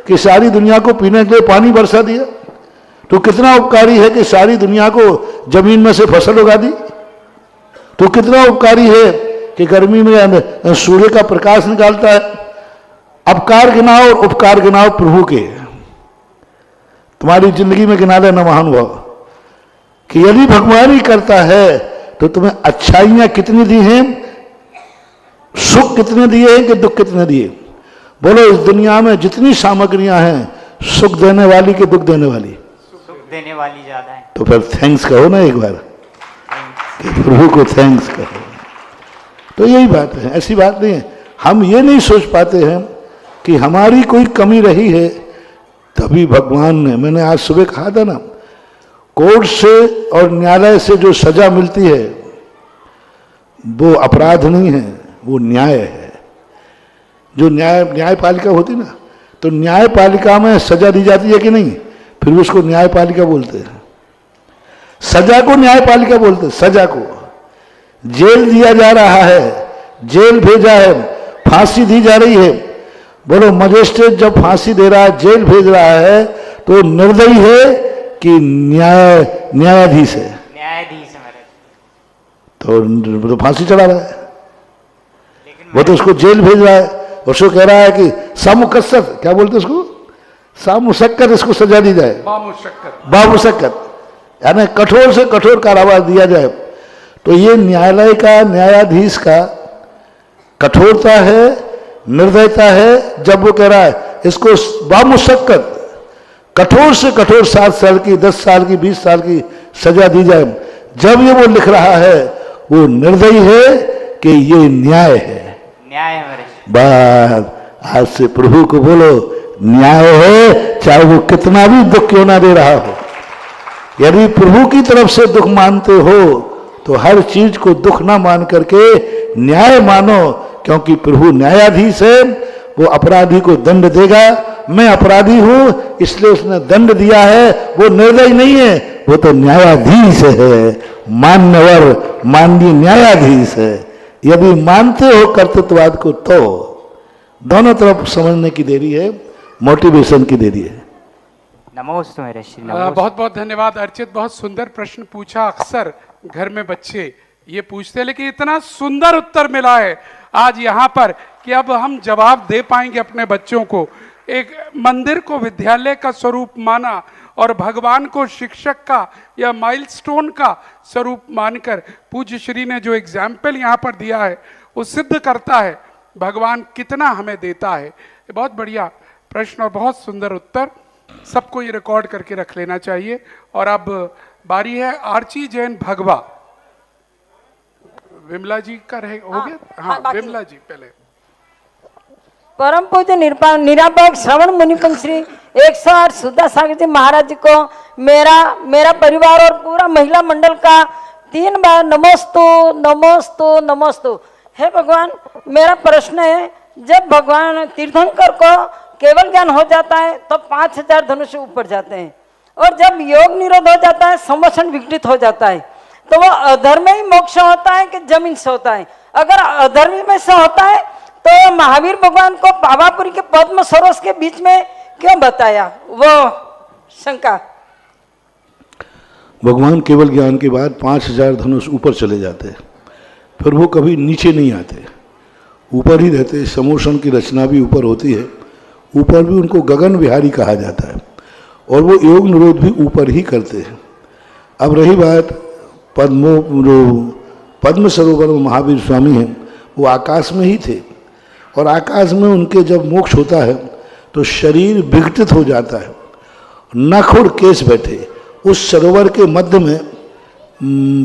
कि सारी दुनिया को पीने के लिए पानी बरसा दिया, तो कितना उपकारी है कि सारी दुनिया को जमीन में से फसल उगा दी, तो कितना उपकारी है कि गर्मी में सूर्य का प्रकाश निकालता है। अपकार गिनाओ और उपकार गिनाओ प्रभु के, तुम्हारी जिंदगी में गिना लेना महानुभाव, कि यदि भगवान ही करता है तो तुम्हें अच्छाइयां कितनी दी हैं, सुख कितने दिए हैं कि दुख कितने दिए। बोलो, इस दुनिया में जितनी सामग्रियां हैं, सुख देने वाली कि दुख देने वाली? सुख देने वाली ज्यादा है। तो फिर थैंक्स कहो ना एक बार, कि प्रभु को थैंक्स कहो। तो यही बात है, ऐसी बात नहीं है। हम ये नहीं सोच पाते हैं कि हमारी कोई कमी रही है तभी भगवान ने, मैंने आज सुबह कहा था ना, कोर्ट से और न्यायालय से जो सजा मिलती है वो अपराध नहीं है, वो न्याय है। जो न्यायपालिका होती ना, तो न्यायपालिका में सजा दी जाती है कि नहीं, फिर उसको न्यायपालिका बोलते हैं। सजा को न्यायपालिका बोलते हैं। सजा को जेल दिया जा रहा है, जेल भेजा है, फांसी दी जा रही है। बोलो, मजिस्ट्रेट जब फांसी दे रहा है, जेल भेज रहा है, तो निर्दयी है कि न्यायाधीश है? न्यायाधीश है मेरे। तो फांसी चढ़ा रहा है, वो तो उसको जेल भेज रहा है। उसको कह रहा है कि सामुकस्सत, क्या बोलते उसको, सामुशक्कत इसको सजा दी जाए, बामुशक्कत, यानी कठोर से कठोर कारावास दिया जाए। तो ये न्यायालय का, न्यायाधीश का कठोरता है, निर्दयता है, जब वो कह रहा है इसको बामुशक्कत, कठोर से कठोर 7 साल की, 10 साल की, 20 साल की सजा दी जाए। जब ये वो लिख रहा है वो निर्दयी है कि ये न्याय है? न्याय है मेरे। बस आज से प्रभु को बोलो न्याय है, चाहे वो कितना भी दुख क्यों ना दे रहा हो। यदि प्रभु की तरफ से दुख मानते हो तो हर चीज को दुख ना मान करके न्याय मानो, क्योंकि प्रभु न्यायाधीश है, वो अपराधी को दंड देगा। मैं अपराधी हूं इसलिए उसने दंड दिया है, वो निर्दयी नहीं है, वो तो न्यायाधीश है, मान्यवर माननीय न्यायाधीश है। यदि मानते हो कर्तृत्ववाद को तो दोनों तरफ समझने की देरी है, मोटिवेशन की देरी है। नमोस्तु मेरे श्री। बहुत बहुत धन्यवाद अर्चित, बहुत सुंदर प्रश्न पूछा। अक्सर घर में बच्चे ये पूछते हैं, लेकिन इतना सुंदर उत्तर मिला है आज यहाँ पर कि अब हम जवाब दे पाएंगे अपने बच्चों को। एक मंदिर को विद्यालय का स्वरूप माना और भगवान को शिक्षक का या माइलस्टोन का स्वरूप मानकर पूज्य श्री ने जो एग्जाम्पल यहाँ पर दिया है वो सिद्ध करता है भगवान कितना हमें देता है। ये बहुत बढ़िया प्रश्न और बहुत सुंदर उत्तर, सबको ये रिकॉर्ड करके रख लेना चाहिए। और अब बारी है आर्ची जैन भगवा। विमला जी का रहे हो गया? हाँ विमला जी पहले। परम पूज्य निरापक श्रवण मुनिकुंज श्री 108 सुधा सागर जी महाराज जी को मेरा परिवार और पूरा महिला मंडल का 3 बार नमोस्तु नमोस्तु नमोस्तु। हे भगवान, मेरा प्रश्न है, जब भगवान तीर्थंकर को केवल ज्ञान हो जाता है तो 5000 धनुष ऊपर जाते हैं, और जब योग निरोध हो जाता है, समोषण विघटित हो जाता है, तो वो अधर्म ही मोक्ष होता है कि जमीन से होता है? अगर अधर्म में से होता है तो महावीर भगवान को पावापुरी के पद्म सरोवर के बीच में क्यों बताया? वो शंका। भगवान केवल ज्ञान के बाद 5000 धनुष ऊपर चले जाते हैं, फिर वो कभी नीचे नहीं आते, ऊपर ही रहते। समोषण की रचना भी ऊपर होती है, ऊपर भी उनको गगन विहारी कहा जाता है, और वो योग निरोध भी ऊपर ही करते हैं। अब रही बात पद्म सरोवर में महावीर स्वामी हैं, वो आकाश में ही थे, और आकाश में उनके जब मोक्ष होता है तो शरीर विघटित हो जाता है, नख और केश बैठे। उस सरोवर के मध्य में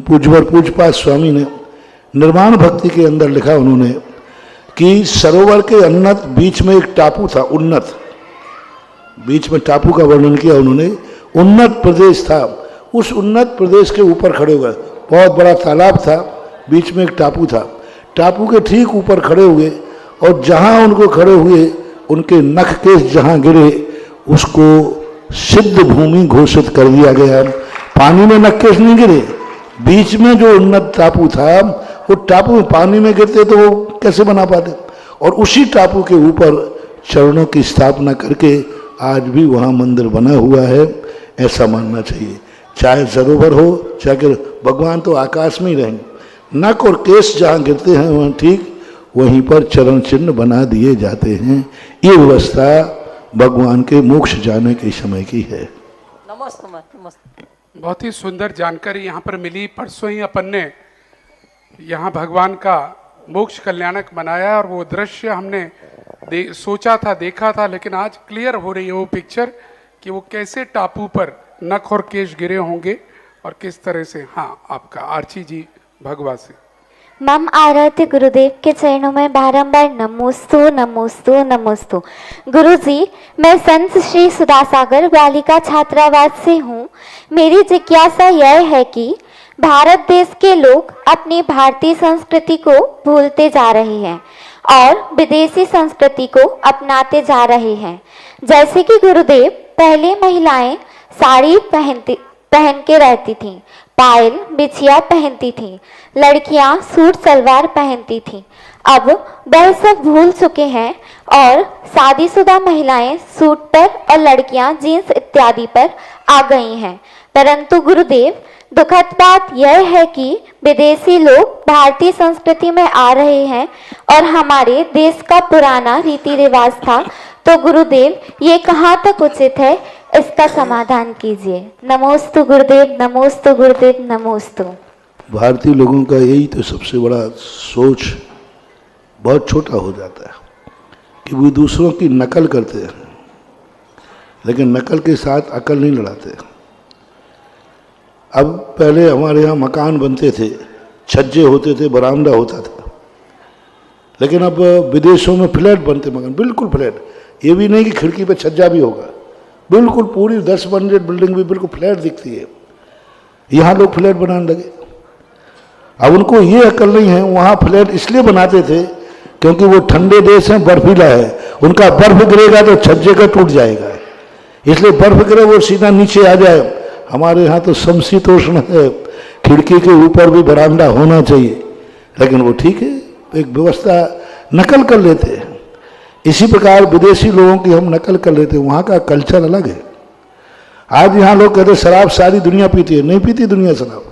पूज्यपाद स्वामी ने निर्माण भक्ति के अंदर लिखा उन्होंने कि सरोवर के उन्नत बीच में एक टापू था, उन्नत बीच में टापू का वर्णन किया उन्होंने। उन्नत प्रदेश था, उस उन्नत प्रदेश के ऊपर खड़े हुए, बहुत बड़ा तालाब था, बीच में एक टापू था, टापू के ठीक ऊपर खड़े हुए, और जहाँ उनको खड़े हुए उनके नख केश जहाँ गिरे उसको सिद्ध भूमि घोषित कर दिया गया। पानी में नख केश नहीं गिरे, बीच में जो उन्नत टापू था, वो टापू में पानी में गिरते तो वो कैसे बना पाते? और उसी टापू के ऊपर चरणों की स्थापना करके आज भी वहाँ मंदिर बना हुआ है, ऐसा मानना चाहिए। चाहे सरोवर हो, चाहे भगवान तो आकाश में ही रहेंगे, नख और केश जहाँ गिरते हैं वहाँ ठीक वहीं पर चरण चिन्ह बना दिए जाते हैं। ये व्यवस्था भगवान के मोक्ष जाने के समय की है। नमस्ते। बहुत ही सुंदर जानकारी यहाँ पर मिली। परसों ही अपन ने यहाँ भगवान का मोक्ष कल्याणक मनाया, और वो दृश्य हमने सोचा था, देखा था, लेकिन आज क्लियर हो रही है वो पिक्चर कि वो कैसे टापू पर नख और केश गिरे होंगे और किस तरह से। हाँ, आपका आर्ची जी भगवा से। मम आराध्य गुरुदेव के चरणों में बारंबार नमोस्तु नमोस्तु नमोस्तु। गुरुजी, मैं संत श्री सुधासागर बालिका छात्रावास से हूँ। मेरी जिज्ञासा यह है कि भारत देश के लोग अपनी भारतीय संस्कृति को भूलते जा रहे हैं और विदेशी संस्कृति को अपनाते जा रहे हैं। जैसे कि गुरुदेव, पहले महिलाएं साड़ी पहन के रहती थीं, पायल बिछिया पहनती थीं, लड़कियां सूट सलवार पहनती थीं। अब वह सब भूल चुके हैं और शादीशुदा महिलाएं सूट पर और लड़कियां जीन्स इत्यादि पर आ गई हैं। परंतु गुरुदेव, दुखद बात यह है कि विदेशी लोग भारतीय संस्कृति में आ रहे हैं और हमारे देश का पुराना रीति रिवाज था। तो गुरुदेव, ये कहाँ तक उचित है, इसका समाधान कीजिए। नमोस्तु गुरुदेव, नमोस्तु गुरुदेव, नमोस्तु। भारतीय लोगों का यही तो सबसे बड़ा सोच बहुत छोटा हो जाता है कि वो दूसरों की नकल करते हैं, लेकिन नकल के साथ अकल नहीं लड़ाते। अब पहले हमारे यहाँ मकान बनते थे, छज्जे होते थे, बरामदा होता था, लेकिन अब विदेशों में फ्लैट बनते, मकान बिल्कुल फ्लैट। ये भी नहीं कि खिड़की पे छज्जा भी होगा, बिल्कुल पूरी 10 मंजिल बिल्डिंग भी बिल्कुल फ्लैट दिखती है। यहाँ लोग फ्लैट बनाने लगे। अब उनको ये अकल नहीं है, वहाँ फ्लैट इसलिए बनाते थे क्योंकि वो ठंडे देश हैं, बर्फीला है, उनका बर्फ गिरेगा तो छज्जे का टूट जाएगा, इसलिए बर्फ गिरे वो सीधा नीचे आ जाए। हमारे यहाँ तो समशीतोष्ण है, खिड़की के ऊपर भी बरामदा होना चाहिए, लेकिन वो ठीक है, एक व्यवस्था नकल कर लेते हैं। इसी प्रकार विदेशी लोगों की हम नकल कर लेते हैं, वहाँ का कल्चर अलग है। आज यहाँ लोग कहते हैं शराब सारी दुनिया पीती है, नहीं पीती दुनिया शराब।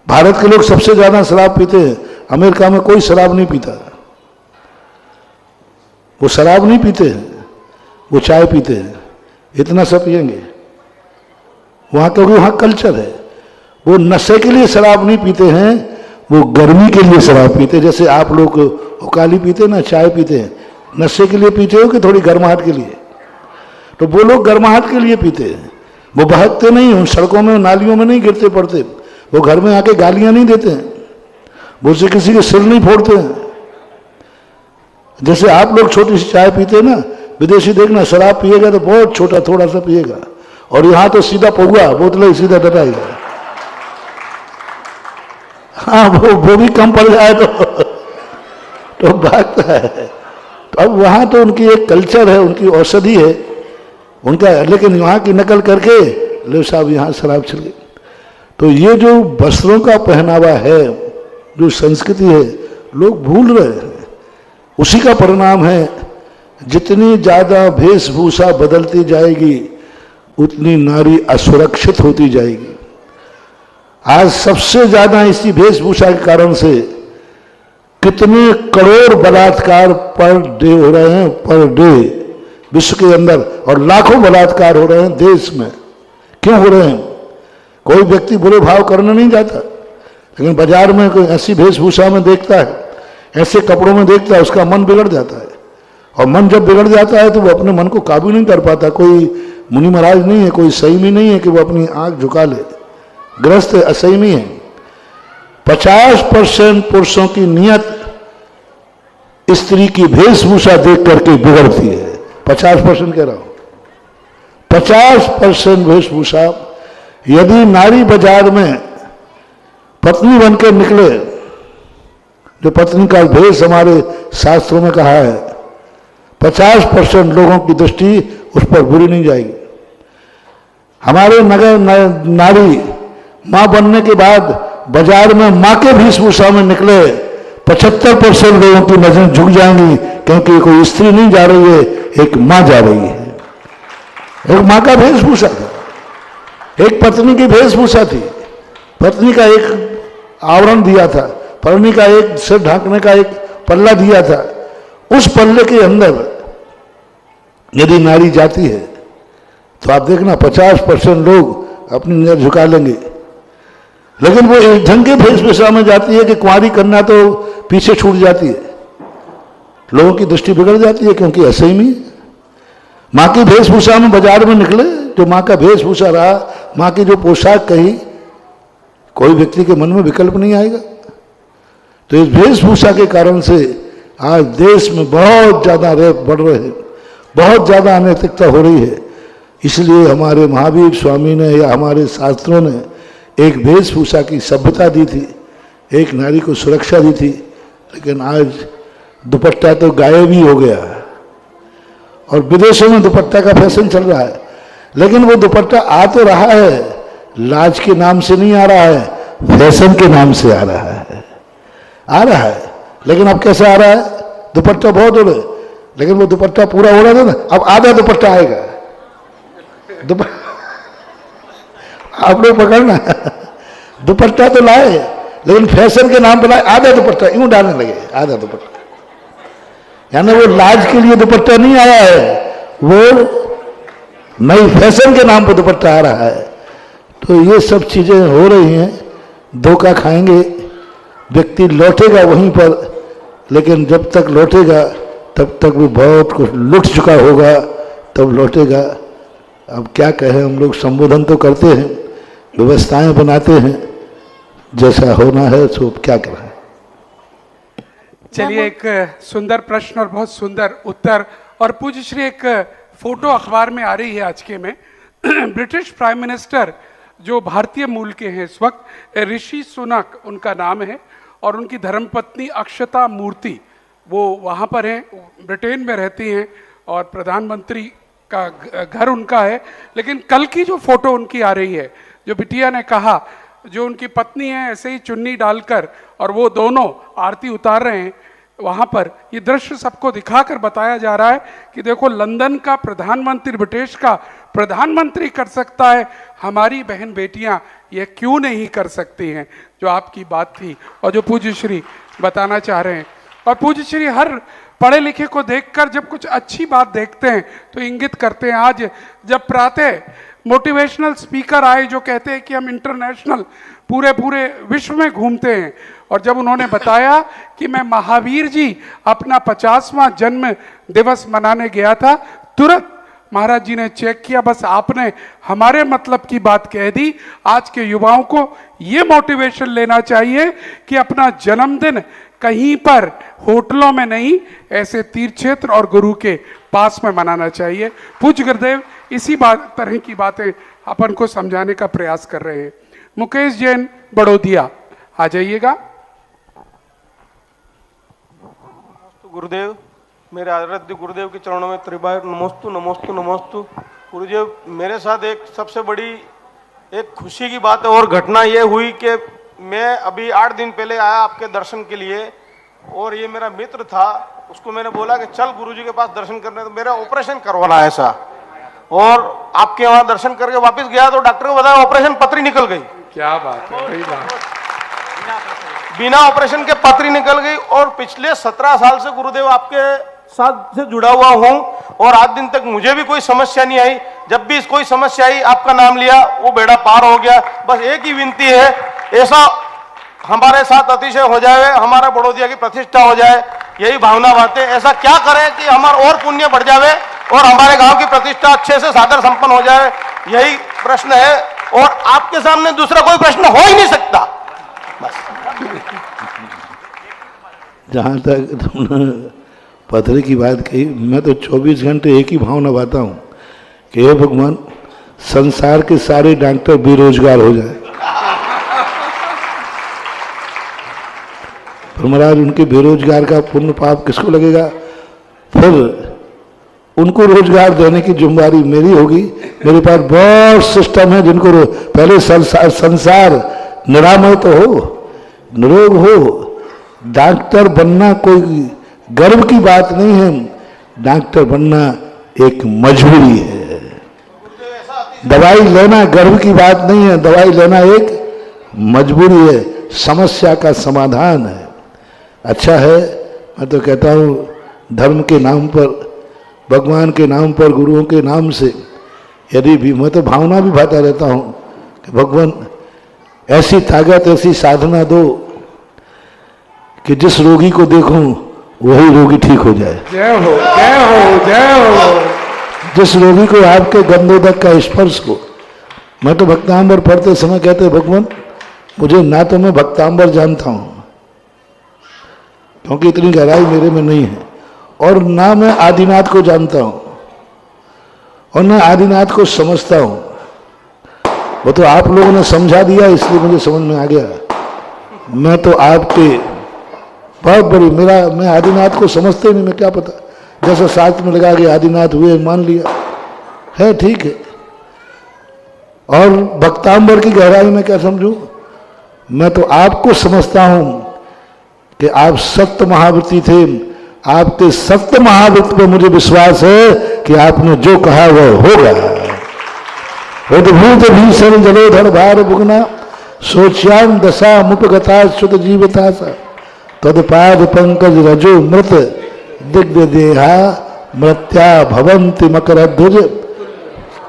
भारत के लोग सबसे ज्यादा शराब पीते हैं, अमेरिका में कोई शराब नहीं पीता। वो शराब नहीं पीते हैं, वो चाय पीते हैं, इतना सब पिएंगे वहाँ, क्योंकि वहाँ कल्चर है। वो नशे के लिए शराब नहीं पीते हैं, वो गर्मी के लिए शराब पीते हैं। जैसे आप लोग उकाली पीते हैं ना, चाय पीते हैं, नशे के लिए पीते हो कि थोड़ी गर्माहट के लिए? तो वो लोग गर्माहट के लिए पीते हैं, वो बहकते नहीं, उन सड़कों में नालियों में नहीं गिरते पड़ते, वो घर में आके गालियां नहीं देते हैं, वो उससे किसी के सिर नहीं फोड़ते हैं। जैसे आप लोग छोटी सी चाय पीते हैं ना, विदेशी देखना शराब पिएगा तो बहुत छोटा थोड़ा सा पिएगा, और यहाँ तो सीधा पौआ बोतल ही सीधा डटाएगा। हाँ, वो भी कम पड़ जाए तो भागता है। तो अब वहाँ तो उनकी एक कल्चर है, उनकी औषधि है उनका, लेकिन वहाँ की नकल करके लो साहब यहाँ शराब चल गई। तो ये जो वस्त्रों का पहनावा है, जो संस्कृति है, लोग भूल रहे हैं। उसी का परिणाम है, जितनी ज़्यादा वेशभूषा बदलती जाएगी उतनी नारी असुरक्षित होती जाएगी। आज सबसे ज़्यादा इसी वेशभूषा के कारण से कितने करोड़ बलात्कार पर डे हो रहे हैं, पर डे विश्व के अंदर, और लाखों बलात्कार हो रहे हैं देश में। क्यों हो रहे हैं? कोई व्यक्ति बुरे भाव करने नहीं जाता, लेकिन बाजार में कोई ऐसी वेशभूषा में देखता है, ऐसे कपड़ों में देखता है, उसका मन बिगड़ जाता है। और मन जब बिगड़ जाता है तो वो अपने मन को काबू नहीं कर पाता। कोई मुनि महाराज नहीं है, कोई संयमी नहीं है कि वो अपनी आंख झुका ले, ग्रस्त असंयमी है। 50% पुरुषों की नियत स्त्री की वेशभूषा देख करके बिगड़ती है। 50% कह रहा हूं, 50% वेशभूषा। यदि नारी बाजार में पत्नी बनकर निकले, जो पत्नी का भेष हमारे शास्त्रों में कहा है, 50% लोगों की दृष्टि उस पर बुरी नहीं जाएगी। हमारे नगर नारी मां बनने के बाद बाजार में मां के वेशभूषा में निकले, 75% लोगों की नजर झुक जाएंगी, क्योंकि कोई स्त्री नहीं जा रही है, एक मां जा रही है। एक मां का वेशभूषा था, एक पत्नी की वेशभूषा थी, पत्नी का एक आवरण दिया था, पत्नी का एक सिर ढांकने का एक पल्ला दिया था। उस पल्ले के अंदर यदि नारी जाती है तो आप देखना 50% लोग अपनी नजर झुका लेंगे। लेकिन वो एक ढंग के वेशभूषा में जाती है कि कुंवारी कन्या तो पीछे छूट जाती है, लोगों की दृष्टि बिगड़ जाती है, क्योंकि असहमी है। माँ की वेशभूषा में बाजार में निकले, जो माँ का वेशभूषा रहा, माँ की जो पोशाक कही, कोई व्यक्ति के मन में विकल्प नहीं आएगा। तो इस वेशभूषा के कारण से आज देश में बहुत ज़्यादा रेप बढ़ रहे हैं, बहुत ज़्यादा अनैतिकता हो रही है। इसलिए हमारे महावीर स्वामी ने या हमारे शास्त्रों ने एक वेशभूषा की सभ्यता दी थी, एक नारी को सुरक्षा दी थी। लेकिन आज दुपट्टा तो गायब ही हो गया है, और विदेशों में दुपट्टा का फैशन चल रहा है। लेकिन वो दुपट्टा आ तो रहा है, लाज के नाम से नहीं आ रहा है, फैशन के नाम से आ रहा है। आ रहा है, लेकिन अब कैसे आ रहा है? दुपट्टा बहुत हो रहे, लेकिन वो दुपट्टा पूरा हो रहा था ना, अब आधा दुपट्टा आएगा। आप लोग पकड़ना। दुपट्टा तो लाए, लेकिन फैशन के नाम पर लाए आधा दुपट्टा यूं डालने लगे, आधा दुपट्टा। यानी वो लाज के लिए दुपट्टा नहीं आया है, वो नई फैशन के नाम पर दुपट्टा आ रहा है। तो ये सब चीजें हो रही हैं, धोखा खाएंगे, व्यक्ति लौटेगा वहीं पर, लेकिन जब तक लौटेगा तब तक वो बहुत कुछ लुट चुका होगा, तब लौटेगा। अब क्या कहें, हम लोग संबोधन तो करते हैं, व्यवस्थाएं बनाते हैं, जैसा होना है सो क्या करें। चलिए, एक सुंदर प्रश्न और बहुत सुंदर उत्तर। और पूज्य श्री, एक फोटो अखबार में आ रही है आज के में, ब्रिटिश प्राइम मिनिस्टर जो भारतीय मूल के हैं इस वक्त, ऋषि सुनक उनका नाम है, और उनकी धर्मपत्नी अक्षता मूर्ति वो वहाँ पर हैं, ब्रिटेन में रहती हैं, और प्रधानमंत्री का घर उनका है। लेकिन कल की जो फोटो उनकी आ रही है, जो बिटिया ने कहा, जो उनकी पत्नी है ऐसे ही चुन्नी डालकर और वो दोनों आरती उतार रहे हैं वहाँ पर, ये दृश्य सबको दिखाकर बताया जा रहा है कि देखो, लंदन का प्रधानमंत्री, ब्रिटिश का प्रधानमंत्री कर सकता है, हमारी बहन बेटियां ये क्यों नहीं कर सकती हैं। जो आपकी बात थी और जो पूज्य श्री बताना चाह रहे हैं। और पूज्य श्री हर पढ़े लिखे को देखकर जब कुछ अच्छी बात देखते हैं तो इंगित करते हैं। आज जब प्रातः मोटिवेशनल स्पीकर आए जो कहते हैं कि हम इंटरनेशनल पूरे विश्व में घूमते हैं, और जब उन्होंने बताया कि मैं महावीर जी अपना 50वां जन्म दिवस मनाने गया था, तुरंत महाराज जी ने चेक किया, बस आपने हमारे मतलब की बात कह दी। आज के युवाओं को ये मोटिवेशन लेना चाहिए कि अपना जन्मदिन कहीं पर होटलों में नहीं, ऐसे तीर्थ क्षेत्र और गुरु के पास में मनाना चाहिए। पूज्य गुरुदेव इसी तरह की बातें अपन को समझाने का प्रयास कर रहे हैं। मुकेश जैन बड़ौदिया, आ जाइएगा। गुरुदेव, मेरे आराध्य गुरुदेव के चरणों में त्रिबार नमोस्तु नमोस्तु नमोस्तु। गुरुदेव, मेरे साथ एक सबसे बड़ी एक खुशी की बात है और घटना ये हुई कि मैं अभी 8 दिन पहले आया आपके दर्शन के लिए, और ये मेरा मित्र था, उसको मैंने बोला कि चल गुरुजी के पास दर्शन करने, तो मेरा ऑपरेशन करवाना है ऐसा, और आपके वहां दर्शन करके वापस गया तो डॉक्टर को बताया ऑपरेशन पथरी निकल गई। क्या बात है, सही बात। बिना ऑपरेशन के पथरी निकल गई, और पिछले 17 साल से गुरुदेव आपके साथ से जुड़ा हुआ हूं, और आज दिन तक मुझे भी कोई समस्या नहीं आई। जब भी कोई समस्या आई आपका नाम लिया, वो बेड़ा पार हो गया। बस एक ही विनती है, ऐसा हमारे साथ अतिशय हो जाए, हमारा बड़ौदिया की प्रतिष्ठा हो जाए, यही भावना बातें। ऐसा क्या करें कि हमारा और पुण्य बढ़ जावे और हमारे गांव की प्रतिष्ठा अच्छे से सादर संपन्न हो जाए, यही प्रश्न है, और आपके सामने दूसरा कोई प्रश्न हो ही नहीं सकता। बस जहाँ तक तुमने पथरी की बात कही, मैं तो 24 घंटे एक ही भावना पाता हूँ कि हे भगवान, संसार के सारे डॉक्टर बेरोजगार हो जाए। पर महाराज, उनके बेरोजगार का पुण्य पाप किसको लगेगा? फिर उनको रोजगार देने की जिम्मेदारी मेरी होगी। मेरे पास बहुत सिस्टम है जिनको पहले संसार निरामय तो हो, निरोग हो। डॉक्टर बनना कोई गर्व की बात नहीं है, डॉक्टर बनना एक मजबूरी है। दवाई लेना गर्व की बात नहीं है, दवाई लेना एक मजबूरी है, समस्या का समाधान है। अच्छा है, मैं तो कहता हूँ धर्म के नाम पर, भगवान के नाम पर, गुरुओं के नाम से यदि भी, मैं तो भावना भी भाता रहता हूँ कि भगवान ऐसी ताकत, ऐसी साधना दो कि जिस रोगी को देखूं वही रोगी ठीक हो जाए। जय हो, जय हो, जय हो। जिस रोगी को आपके गंधोदक का स्पर्श हो। मैं तो भक्तांबर पढ़ते समय कहते भगवान, मुझे ना तो मैं भक्तांबर जानता हूं क्योंकि इतनी गहराई मेरे में नहीं है, और ना मैं आदिनाथ को जानता हूं, और ना आदिनाथ को समझता हूं। वो तो आप लोगों ने समझा दिया, इसलिए मुझे समझ में आ गया। मैं तो आपके बहुत बड़ी, मैं आदिनाथ को समझते नहीं, मैं क्या पता, जैसा शास्त्र में लगा के आदिनाथ हुए मान लिया है, ठीक है। और भक्तांबर की गहराई में क्या समझूं? मैं तो आपको समझता हूं कि आप सत्य महाव्रती थे। आपके सत्य महाव्रत पर मुझे विश्वास है कि आपने जो कहा वह होगा, उद्भूत भीषण जलोधर भार बुगना सोच्यान दशा मुपगता सुत जीवता सा तदपाद पंकज रजो मृत दिग्ध देहा मृत्या भवंति मकर ध्वज।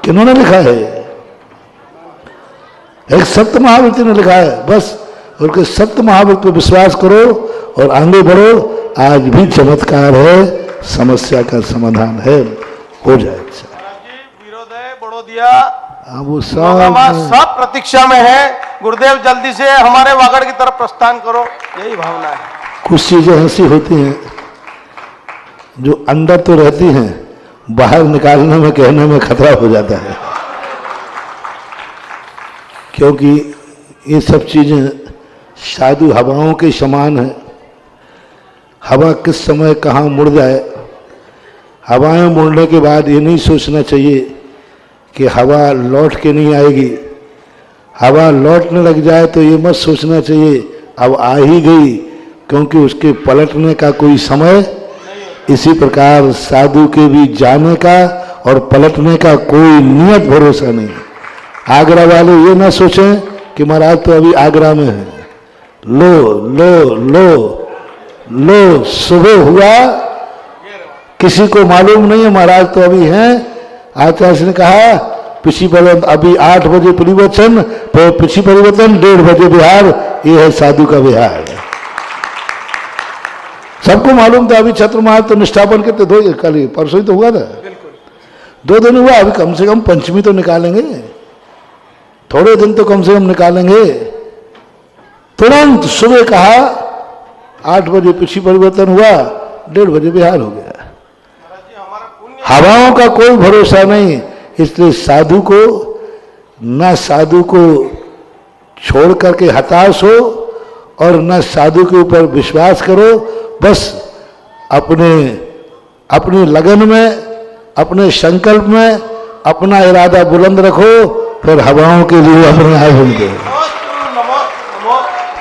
किन्होंने लिखा है? एक सप्त महाव्रती ने लिखा है। बस उनके सप्त महाव्रत पर विश्वास करो और आगे बढ़ो। आज भी चमत्कार है, समस्या का समाधान है, हो जाएगा। विरोधय बड़ोदिया वो सब प्रतीक्षा में है। गुरुदेव जल्दी से हमारे वागड़ की तरफ प्रस्थान करो, यही भावना है। कुछ चीजें ऐसी होती हैं जो अंदर तो रहती हैं, बाहर निकालने में कहने में खतरा हो जाता है, क्योंकि ये सब चीजें साधु हवाओं के समान है। हवा किस समय कहाँ मुड़ जाए, हवाएं मुड़ने के बाद ये नहीं सोचना चाहिए कि हवा लौट के नहीं आएगी। हवा लौटने लग जाए तो ये मत सोचना चाहिए अब आ ही गई, क्योंकि उसके पलटने का कोई समय। इसी प्रकार साधु के भी जाने का और पलटने का कोई नियत भरोसा नहीं। आगरा वाले ये ना सोचें कि महाराज तो अभी आगरा में है। लो लो लो लो, सुबह हुआ, किसी को मालूम नहीं है महाराज तो अभी हैं। आचार्य ने कहा पिछी परिवर्तन, अभी 8 बजे परिवर्तन, फिर पिछी परिवर्तन 1:30 बजे बिहार। ये है साधु का बिहार। सबको मालूम था अभी छत्र महाराज तो निष्ठापन के दो, कल परसों ही तो हुआ था, 2 दिन हुआ। अभी कम से कम पंचमी तो निकालेंगे, थोड़े दिन तो कम से कम निकालेंगे। तुरंत सुबह कहा 8 बजे पिछी परिवर्तन हुआ, 1:30 बजे बिहार हो गया। हवाओं का कोई भरोसा नहीं, इसलिए साधु को न साधु को छोड़ करके हताश हो और न साधु के ऊपर विश्वास करो। बस अपनी लगन में, अपने संकल्प में अपना इरादा बुलंद रखो, फिर हवाओं के लिए अपने आए होंगे।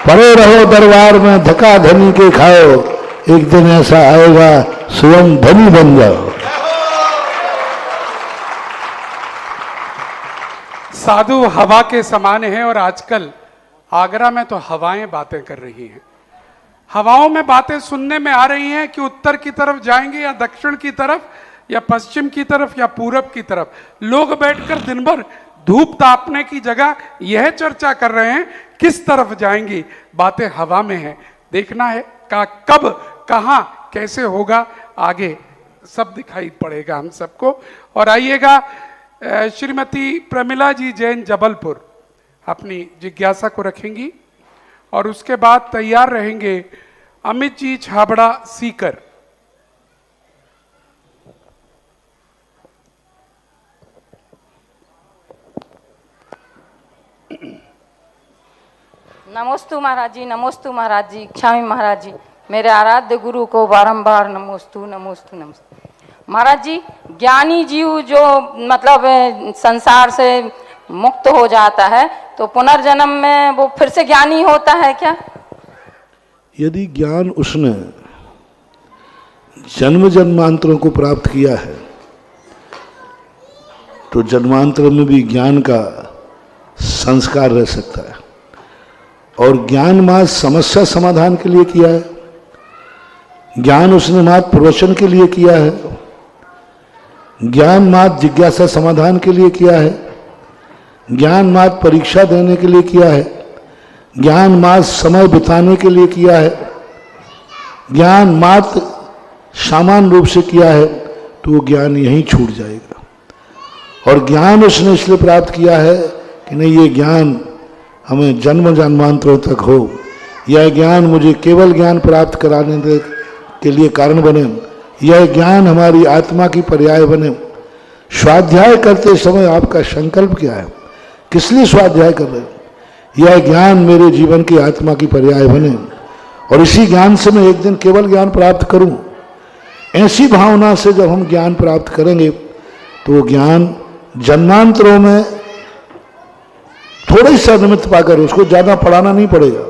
पड़े रहो दरबार में धक्का धनी के खाओ, एक दिन ऐसा आएगा स्वयं धनी बन जाओ। साधु हवा के समान है और आजकल आगरा में तो हवाएं बातें कर रही हैं। हवाओं में बातें सुनने में आ रही हैं कि उत्तर की तरफ जाएंगे या दक्षिण की तरफ या पश्चिम की तरफ या पूरब की तरफ। लोग बैठकर दिन भर धूप तापने की जगह यह चर्चा कर रहे हैं किस तरफ जाएंगी। बातें हवा में है, देखना है कब कहां कैसे होगा, आगे सब दिखाई पड़ेगा हम सबको। और आइएगा श्रीमती प्रमिला जी जैन जबलपुर अपनी जिज्ञासा को रखेंगी और उसके बाद तैयार रहेंगे अमित जी छाबड़ा सीकर। नमोस्तु महाराज जी, नमोस्तु महाराज जी, क्षामी महाराज जी, मेरे आराध्य गुरु को बारंबार नमोस्तु नमोस्तु नमोस्तु। महाराज जी, ज्ञानी जीव जो मतलब संसार से मुक्त हो जाता है तो पुनर्जन्म में वो फिर से ज्ञानी होता है क्या? यदि ज्ञान उसने जन्म जन्मांतरों को प्राप्त किया है तो जन्मांतर में भी ज्ञान का संस्कार रह सकता है। और ज्ञान मात्र समस्या समाधान के लिए किया है, ज्ञान उसने मात्र प्रवचन के लिए किया है, ज्ञान मात्र जिज्ञासा समाधान के लिए किया है, ज्ञान मात्र परीक्षा देने के लिए किया है, ज्ञान मात्र समय बिताने के लिए किया है, ज्ञान मात्र सामान्य रूप से किया है, तो वो ज्ञान यहीं छूट जाएगा। और ज्ञान उसने इसलिए प्राप्त किया है कि नहीं ये ज्ञान हमें जन्म जन्मांतरों तक हो, यह ज्ञान मुझे केवल ज्ञान प्राप्त कराने के लिए कारण बने, यह ज्ञान हमारी आत्मा की पर्याय बने। स्वाध्याय करते समय आपका संकल्प क्या है, किस लिए स्वाध्याय कर रहे हो? यह ज्ञान मेरे जीवन की आत्मा की पर्याय बने और इसी ज्ञान से मैं एक दिन केवल ज्ञान प्राप्त करूं। ऐसी भावना से जब हम ज्ञान प्राप्त करेंगे तो ज्ञान जन्मांतरों में थोड़ा सा निमित्त पाकर, उसको ज्यादा पढ़ाना नहीं पड़ेगा,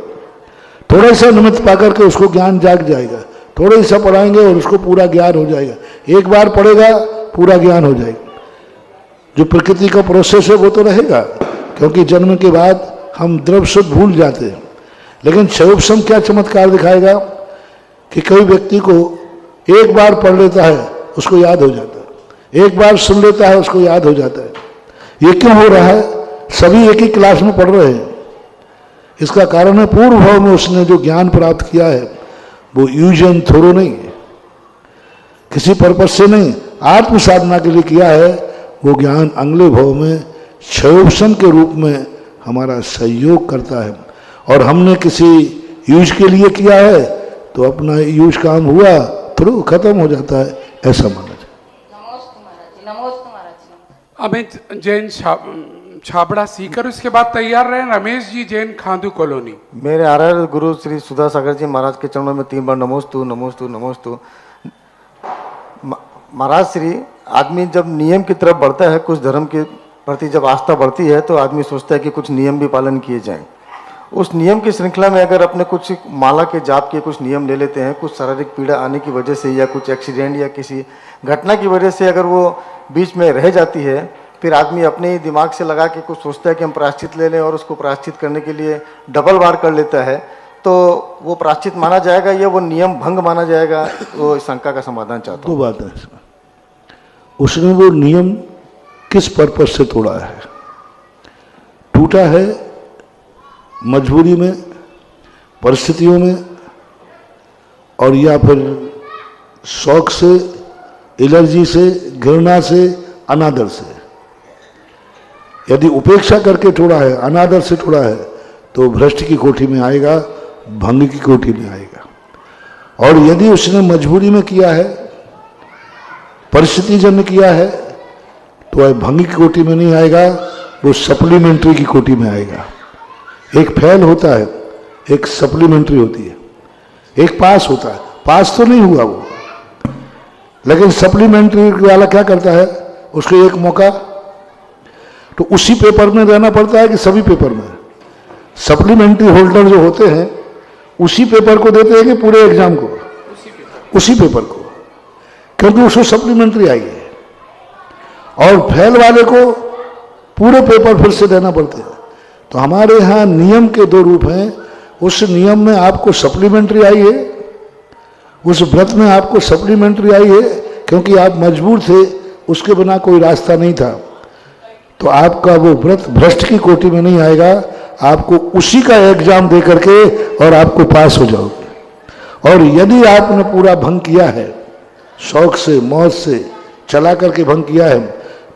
थोड़ा सा निमित्त पाकर के उसको ज्ञान जाग जाएगा। थोड़ा सा पढ़ाएंगे और उसको पूरा ज्ञान हो जाएगा। एक बार पढ़ेगा पूरा ज्ञान हो जाएगा। जो प्रकृति का प्रोसेस है वो तो रहेगा, क्योंकि जन्म के बाद हम द्रव्य शुद्ध भूल जाते हैं। लेकिन क्षयोपशम क्या चमत्कार दिखाएगा कि कोई व्यक्ति को एक बार पढ़ लेता है उसको याद हो जाता है, एक बार सुन लेता है उसको याद हो जाता है। ये क्यों हो रहा है? सभी एक ही क्लास में पढ़ रहे हैं। इसका कारण है पूर्व भाव में उसने जो ज्ञान प्राप्त किया है वो यूज एंड थ्रो नहीं है, किसी पर्पज से नहीं, आत्म साधना के लिए किया है। वो ज्ञान अगले भाव में क्षयोपशम के रूप में हमारा सहयोग करता है। और हमने किसी यूज के लिए किया है तो अपना यूज काम हुआ, थ्रू खत्म हो जाता है, ऐसा माना जाए। अमित जैन छाबड़ा सीकर, उसके बाद तैयार रहे रमेश जी जैन खांदू कॉलोनी। मेरे आराध्य गुरु श्री सुधा सागर जी महाराज के चरणों में 3 बार नमोस्तु नमोस्तु नमोस्तु। महाराज श्री, आदमी जब नियम की तरफ बढ़ता है, कुछ धर्म के प्रति जब आस्था बढ़ती है तो आदमी सोचता है कि कुछ नियम भी पालन किए जाएं। उस नियम की श्रृंखला में अगर अपने कुछ माला के जाप के कुछ नियम ले लेते हैं, कुछ शारीरिक पीड़ा आने की वजह से या कुछ एक्सीडेंट या किसी घटना की वजह से अगर वो बीच में रह जाती है, फिर आदमी अपने ही दिमाग से लगा के कुछ सोचता है कि हम प्रायश्चित ले लें और उसको प्रायश्चित करने के लिए डबल बार कर लेता है, तो वो प्रायश्चित माना जाएगा या वो नियम भंग माना जाएगा? वो शंका का समाधान चाहता हूँ। दो बात है इसमें। उसने वो नियम किस पर्पज से तोड़ा है? टूटा है मजबूरी में, परिस्थितियों में, और या फिर शौक से, एलर्जी से, घृणा से, अनादर से। यदि उपेक्षा करके तोड़ा है, अनादर से तोड़ा है, तो भ्रष्ट की कोठी में आएगा, भंग की कोठी में आएगा। और यदि उसने मजबूरी में किया है, परिस्थिति जन्य किया है, तो वह भंग की कोठी में नहीं आएगा, वो सप्लीमेंट्री की कोठी में आएगा। एक फेल होता है, एक सप्लीमेंट्री होती है, एक पास होता है। पास तो नहीं हुआ वो, लेकिन सप्लीमेंट्री वाला क्या करता है, उसको एक मौका, तो उसी पेपर में रहना पड़ता है कि सभी पेपर में। सप्लीमेंट्री होल्डर जो होते हैं उसी पेपर को देते हैं कि पूरे एग्जाम को, उसी पेपर को, क्योंकि उसको सप्लीमेंट्री आई है। और फेल वाले को पूरे पेपर फिर से देना पड़ते हैं। तो हमारे यहाँ नियम के 2 रूप हैं। उस नियम में आपको सप्लीमेंट्री आई है, उस व्रत में आपको सप्लीमेंट्री आई है, क्योंकि आप मजबूर थे, उसके बिना कोई रास्ता नहीं था। तो आपका वो व्रत भ्रष्ट की कोटि में नहीं आएगा, आपको उसी का एग्जाम दे करके और आपको पास हो जाओगे। और यदि आपने पूरा भंग किया है, शौक से, मौज से चला करके भंग किया है,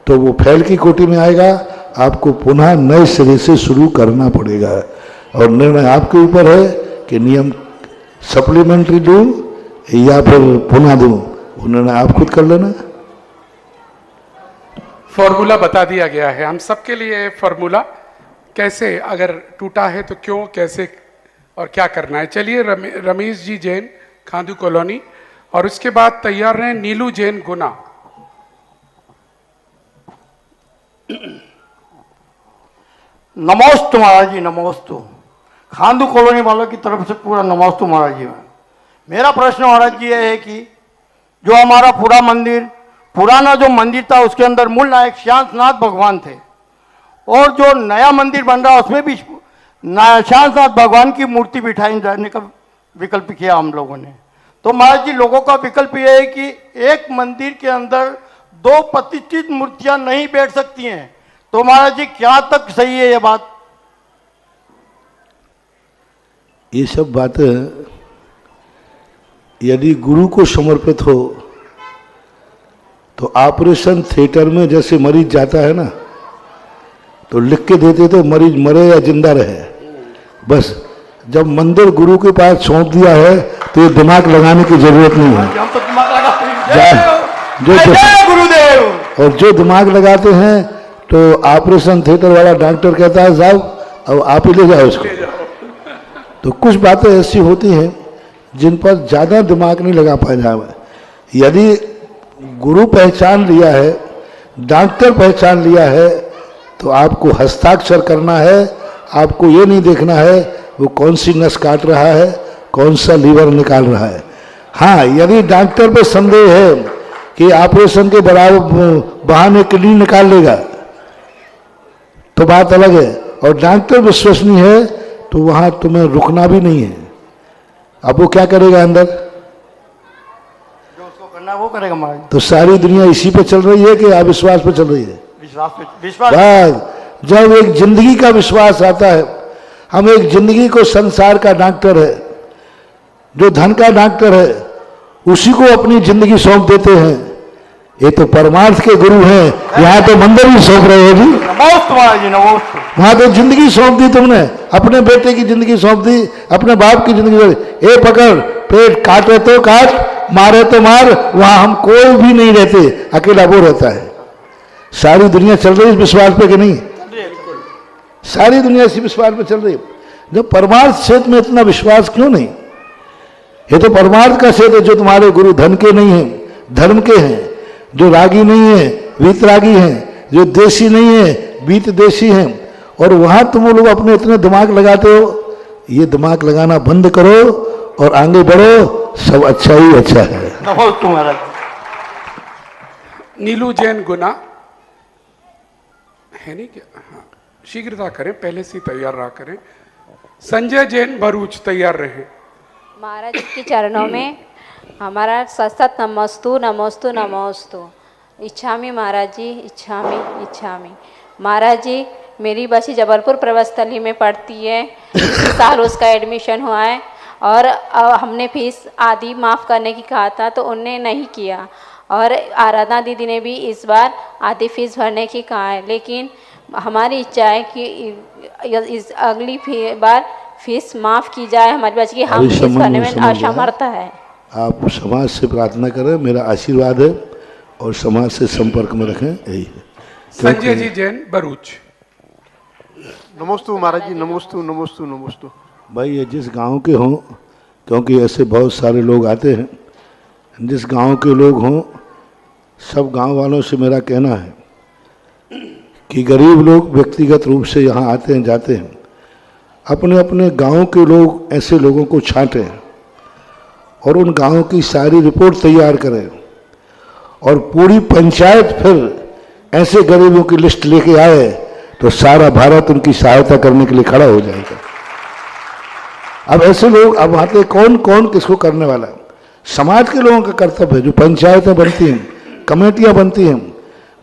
तो वो फेल की कोटि में आएगा। आपको पुनः नए सिरे से शुरू करना पड़ेगा। और निर्णय आपके ऊपर है कि नियम सप्लीमेंट्री दूं या फिर पुनः दूं, वो निर्णय आप खुद कर लेना। फॉर्मूला बता दिया गया है हम सबके लिए। फॉर्मूला कैसे, अगर टूटा है तो क्यों, कैसे और क्या करना है। चलिए रमेश जी जैन खांदू कॉलोनी, और उसके बाद तैयार रहे नीलू जैन गुना। नमोस्तु महाराज जी, नमोस्तु। खांदू कॉलोनी वालों की तरफ से पूरा नमोस्तु महाराज जी। मेरा प्रश्न महाराज जी है कि जो हमारा पूरा मंदिर, पुराना जो मंदिर था उसके अंदर मूल नायक श्यांसनाथ भगवान थे, और जो नया मंदिर बन रहा उसमें भी श्यांसनाथ भगवान की मूर्ति बिठाई जाने का विकल्प किया हम लोगों ने। तो महाराज जी, लोगों का विकल्प यह है कि एक मंदिर के अंदर 2 प्रतिष्ठित मूर्तियां नहीं बैठ सकती हैं। तो महाराज जी, क्या तक सही है ये बात? ये सब बातें यदि गुरु को समर्पित हो तो ऑपरेशन थिएटर में जैसे मरीज जाता है ना, तो लिख के देते तो मरीज मरे या जिंदा रहे। बस जब मंदिर गुरु के पास सौंप दिया है तो ये दिमाग लगाने की जरूरत नहीं है। हम तो दिमाग गुरुदेव। और जो दिमाग लगाते हैं तो ऑपरेशन थिएटर वाला डॉक्टर कहता है साहब अब आप ही ले जाओ इसको। तो कुछ बातें ऐसी होती हैं जिन पर ज़्यादा दिमाग नहीं लगा पाए जाए। यदि गुरु पहचान लिया है, डॉक्टर पहचान लिया है, तो आपको हस्ताक्षर करना है। आपको ये नहीं देखना है वो कौन सी नस काट रहा है, कौन सा लीवर निकाल रहा है। हाँ, यदि डॉक्टर पे संदेह है कि ऑपरेशन के बराबर बहाने किडनी निकाल लेगा तो बात अलग है, और डॉक्टर विश्वसनीय है तो वहां तुम्हें रुकना भी नहीं है। अब वो क्या करेगा अंदर? जो उसको करना है वो करेगा महाराज। तो सारी दुनिया इसी पे चल रही है कि अविश्वास पे चल रही है? विश्वास। बस जब एक जिंदगी का विश्वास आता है, हम एक जिंदगी को संसार का डॉक्टर है, जो धन का डॉक्टर है, उसी को अपनी जिंदगी सौंप देते हैं। ये तो परमार्थ के गुरु हैं, यहाँ तो मंदिर भी सौंप रहे हो जी। नमोस्तु महाराज जी, नमोस्तु। वहां तो जिंदगी सौंप दी तुमने, अपने बेटे की जिंदगी सौंप दी, अपने बाप की जिंदगी सौंप दी। ए पकड़, पेट काटे तो काट, मारे तो मार, वहां हम कोई भी नहीं रहते, अकेला वो रहता है। सारी दुनिया चल रही है इस विश्वास पे कि नहीं? सारी दुनिया इसी विश्वास पे चल रही है। जब परमार्थ क्षेत्र में इतना विश्वास क्यों नहीं? ये तो परमार्थ का क्षेत्र है, जो तुम्हारे गुरु धन के नहीं है, धर्म के हैं, जो रागी नहीं है वीतरागी हैं, जो देशी नहीं है बीत देशी हैं, और वहां तुम लोग अपने इतने दिमाग लगाते हो। ये दिमाग लगाना बंद करो और आगे बढ़ो, सब अच्छा ही अच्छा है। नमोस्तु महाराज। नीलू जैन गुना है नहीं क्या? हाँ, शीघ्रता करें, पहले से तैयार रहा करें। संजय जैन भरूच तैयार रहे। महाराज जी के चरणों में हमारा सतत नमोस्तु नमोस्तु नमोस्तु। इच्छामी महाराज जी, इच्छामी इच्छामी। महाराज जी, मेरी बच्ची जबलपुर प्रवस्थली में पढ़ती है, इसी साल उसका एडमिशन हुआ है, और हमने फीस आधी माफ़ करने की कहा था तो उनने नहीं किया, और आराधना दीदी ने भी इस बार आधी फीस भरने की कहा है। लेकिन हमारी इच्छा है कि इस अगली बार फीस माफ़ की जाए हमारी बच्ची की, हम फीस भरने में असमर्थ है। आप समाज से प्रार्थना करें, मेरा आशीर्वाद है, और समाज से संपर्क में रखें, यही है। संजय जी जैन भरूच। नमोस्तु महाराज जी, नमोस्तु नमोस्तु नमोस्तु। भाई ये जिस गांव के हों, क्योंकि ऐसे बहुत सारे लोग आते हैं, जिस गांव के लोग हों, सब गांव वालों से मेरा कहना है कि गरीब लोग व्यक्तिगत रूप से यहाँ आते हैं जाते हैं, अपने अपने गांव के लोग ऐसे लोगों को छांटें और उन गांव की सारी रिपोर्ट तैयार करें, और पूरी पंचायत फिर ऐसे गरीबों की लिस्ट लेके आए तो सारा भारत उनकी सहायता करने के लिए खड़ा हो जाएगा। अब ऐसे लोग अब आते, कौन कौन किसको करने वाला है? समाज के लोगों का कर्तव्य है, जो पंचायतें बनती हैं, कमेटियां बनती हैं,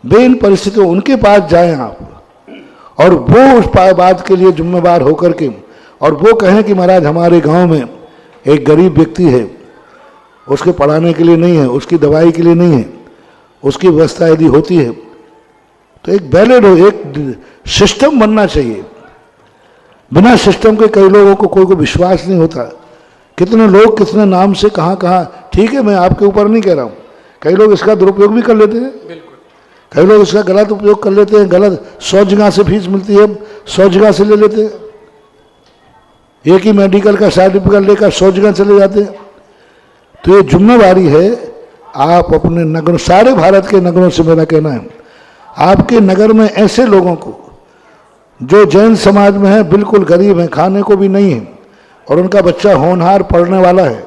वे इन परिस्थितियों उनके पास जाएं आप, और वो उस बात के लिए जिम्मेवार होकर के, और वो कहें कि महाराज हमारे गांव में एक गरीब व्यक्ति है, उसके पढ़ाने के लिए नहीं है, उसकी दवाई के लिए नहीं है, उसकी व्यवस्था यदि होती है तो एक वैलिड हो, एक सिस्टम बनना चाहिए। बिना सिस्टम के कई लोगों को कोई विश्वास नहीं होता। कितने लोग कितने नाम से कहाँ कहाँ, ठीक है मैं आपके ऊपर नहीं कह रहा हूँ, कई लोग इसका दुरुपयोग भी कर लेते हैं, कई लोग इसका गलत उपयोग कर लेते हैं, गलत 100 जगह से फीस मिलती है 100 जगह से ले लेते हैं, एक ही मेडिकल का सर्टिफिकेट लेकर 100 जगह चले जाते हैं। तो ये जिम्मेवारी है, आप अपने नगरों, सारे भारत के नगरों से मेरा कहना है, आपके नगर में ऐसे लोगों को जो जैन समाज में है, बिल्कुल गरीब हैं, खाने को भी नहीं है, और उनका बच्चा होनहार पढ़ने वाला है,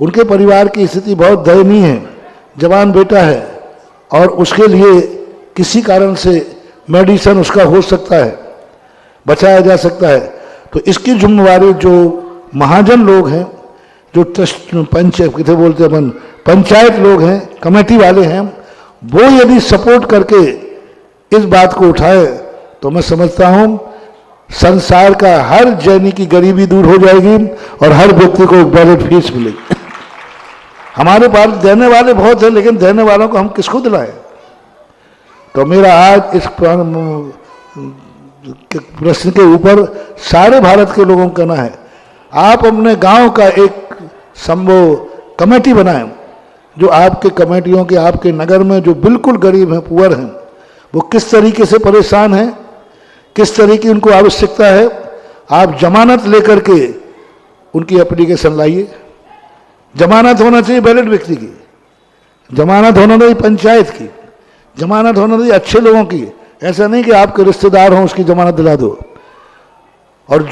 उनके परिवार की स्थिति बहुत दयनीय है, जवान बेटा है, और उसके लिए किसी कारण से मेडिसिन उसका हो सकता है, बचाया जा सकता है, तो इसकी जिम्मेवारी जो महाजन लोग हैं, जो ट्रस्ट किसे बोलते हैं पंचायत लोग हैं, कमेटी वाले हैं, वो यदि सपोर्ट करके इस बात को उठाए तो मैं समझता हूं संसार का हर जैनी की गरीबी दूर हो जाएगी और हर व्यक्ति को एक वैलिड फीस मिलेगी। हमारे पास देने वाले बहुत हैं, लेकिन देने वालों को हम किसको दिलाएं? तो मेरा आज इस प्रश्न के ऊपर सारे भारत के लोगों का कहना है, आप अपने गांव का एक संभव कमेटी बनाएं, जो आपके कमेटियों के आपके नगर में जो बिल्कुल गरीब हैं, पुअर हैं, वो किस तरीके से परेशान हैं, किस तरीके की उनको आवश्यकता है, आप जमानत लेकर के उनकी एप्लीकेशन लाइए। जमानत होना चाहिए वैलिड व्यक्ति की, जमानत होना चाहिए पंचायत की, जमानत होना चाहिए अच्छे लोगों की। ऐसा नहीं कि आपके रिश्तेदार हों उसकी जमानत दिला दो, और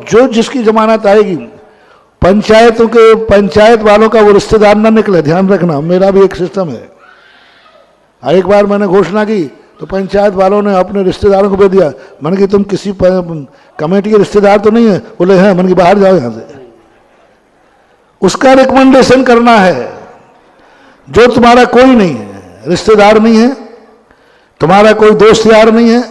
जो जिसकी जमानत आएगी पंचायतों के पंचायत वालों का वो रिश्तेदार ना निकले, ध्यान रखना, मेरा भी एक सिस्टम है। एक बार मैंने घोषणा की तो पंचायत वालों ने अपने रिश्तेदारों को भेज दिया। मैंने कि तुम किसी कमेटी के रिश्तेदार तो नहीं है? बोले हैं। मैंने कि बाहर जाओ यहां से। उसका रिकमेंडेशन करना है। जो तुम्हारा कोई नहीं है, रिश्तेदार नहीं है, तुम्हारा कोई दोस्त यार नहीं है,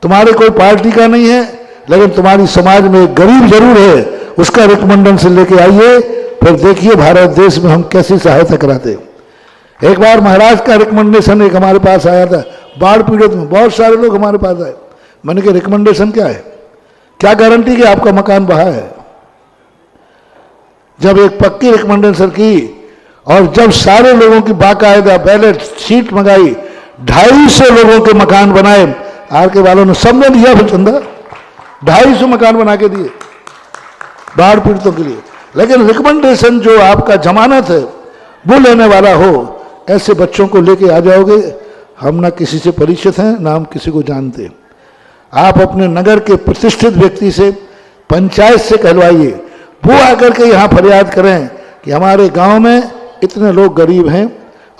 तुम्हारे कोई पार्टी का नहीं है, लेकिन तुम्हारी समाज में एक गरीब जरूर है, उसका रिकमेंडेशन लेके आइए, फिर देखिए भारत देश में हम कैसी सहायता कराते हैं। एक बार महाराष्ट्र का रिकमेंडेशन एक हमारे पास आया था, बाढ़ पीड़ित में बहुत सारे लोग हमारे पास आए। मैंने कहा रिकमेंडेशन क्या है? क्या गारंटी कि आपका मकान बहा है? जब एक पक्की रिकमेंडेशन की और जब सारे लोगों की बाकायदा बैलेट शीट मंगाई, 250 लोगों के मकान बनाए, आर के वालों ने सबने दिया फिर चंदा, 250 मकान बना के दिए बाढ़ पीड़ितों के लिए। लेकिन रिकमेंडेशन जो आपका जमानत है वो लेने वाला हो, ऐसे बच्चों को लेके आ जाओगे। हम ना किसी से परिचित हैं, ना हम किसी को जानते। आप अपने नगर के प्रतिष्ठित व्यक्ति से, पंचायत से कहलवाइए, वो आकर के यहाँ फरियाद करें कि हमारे गांव में इतने लोग गरीब हैं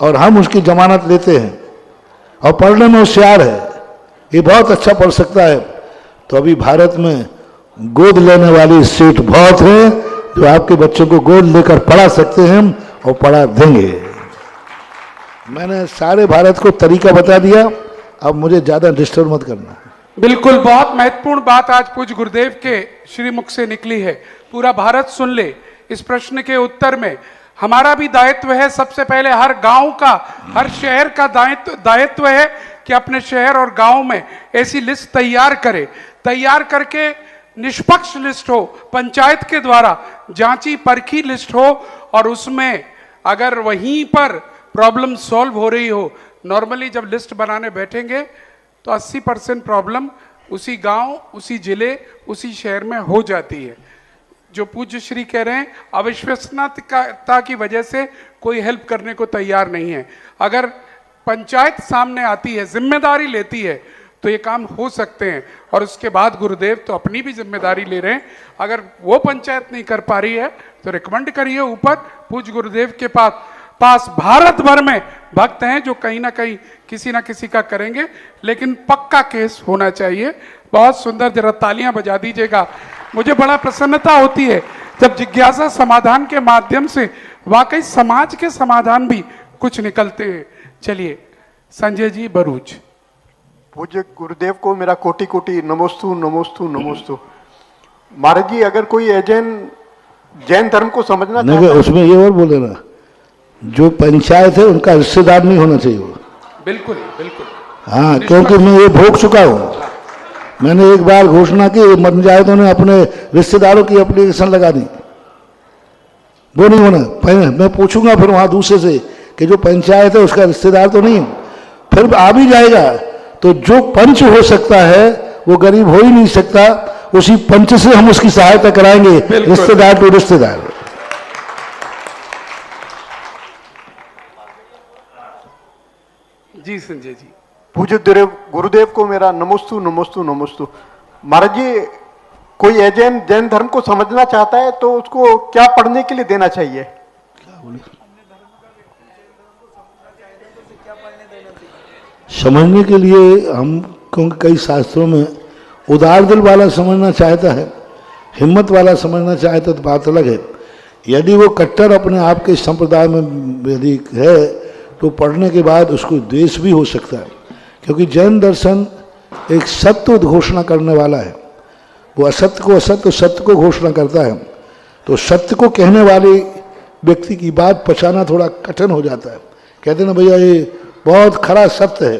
और हम उसकी जमानत लेते हैं और पढ़ने में होशियार है, ये बहुत अच्छा पढ़ सकता है। तो अभी भारत में गोद लेने वाली सीट बहुत है, जो आपके बच्चों को गोद लेकर पढ़ा सकते हैं और पढ़ा देंगे। मैंने सारे भारत को तरीका बता दिया, अब मुझे ज्यादा डिस्टर्ब मत करना। बिल्कुल, बहुत महत्वपूर्ण बात आज पूज्य गुरुदेव के श्रीमुख से निकली है। पूरा भारत सुन ले। इस प्रश्न के उत्तर में हमारा भी दायित्व है, सबसे पहले हर गांव का, हर शहर का दायित्व है कि अपने शहर और गांव में ऐसी लिस्ट तैयार करे, तैयार करके निष्पक्ष लिस्ट हो, पंचायत के द्वारा जांची परखी लिस्ट हो, और उसमें अगर वहीं पर प्रॉब्लम सॉल्व हो रही हो, नॉर्मली जब लिस्ट बनाने बैठेंगे तो 80% प्रॉब्लम उसी गांव, उसी जिले, उसी शहर में हो जाती है। जो पूज्य श्री कह रहे हैं, अविश्वसनीयता की वजह से कोई हेल्प करने को तैयार नहीं है। अगर पंचायत सामने आती है, जिम्मेदारी लेती है, तो ये काम हो सकते हैं। और उसके बाद गुरुदेव तो अपनी भी जिम्मेदारी ले रहे हैं। अगर वो पंचायत नहीं कर पा रही है तो रिकमेंड करिए ऊपर। पूज्य गुरुदेव के पास भारत भर में भक्त हैं जो कहीं ना कहीं किसी ना किसी का करेंगे, लेकिन पक्का केस होना चाहिए। बहुत सुंदर, जरा तालियां बजा दीजिएगा। मुझे बड़ा प्रसन्नता होती है जब जिज्ञासा समाधान के माध्यम से वाकई समाज के समाधान भी कुछ निकलते हैं। चलिए संजय जी भरूच। पूज्य गुरुदेव को मेरा कोटि कोटि नमोस्तु नमोस्तु नमोस्तु। महाराज जी, अगर कोई एजेंट जैन धर्म को समझना नहीं, उसमें ये और बोले ना, जो पंचायत है उनका रिश्तेदार नहीं होना चाहिए वो। बिल्कुल बिल्कुल। हाँ, क्योंकि मैं ये भोग चुका हूँ। मैंने एक बार घोषणा की, पंचायतों ने अपने रिश्तेदारों की एप्लीकेशन लगा दी, वो नहीं होना। मैं पूछूंगा फिर वहां दूसरे से कि जो पंचायत है उसका रिश्तेदार तो नहीं है, फिर आ भी जाएगा तो जो पंच हो सकता है वो गरीब हो ही नहीं सकता, उसी पंच से हम उसकी सहायता कराएंगे, रिश्तेदार तो रिश्तेदार। जी संजय जी। पूज्य गुरुदेव को मेरा नमोस्तु नमोस्तु नमोस्तु। महाराज जी, कोई एजेंट जैन धर्म को समझना चाहता है तो उसको क्या पढ़ने के लिए देना चाहिए? समझने के लिए हम, क्योंकि कई शास्त्रों में उदार दिल वाला समझना चाहता है, हिम्मत वाला समझना चाहता है तो बात अलग है। यदि वो कट्टर अपने आप के संप्रदाय में यदि है तो पढ़ने के बाद उसको द्वेष भी हो सकता है, क्योंकि जैन दर्शन एक सत्य घोषणा करने वाला है। वो असत्य को असत्य, सत्य को घोषणा करता है। तो सत्य को कहने वाले व्यक्ति की बात पछाना थोड़ा कठिन हो जाता है। कहते हैं ना भैया ये बहुत खरा सत्य है,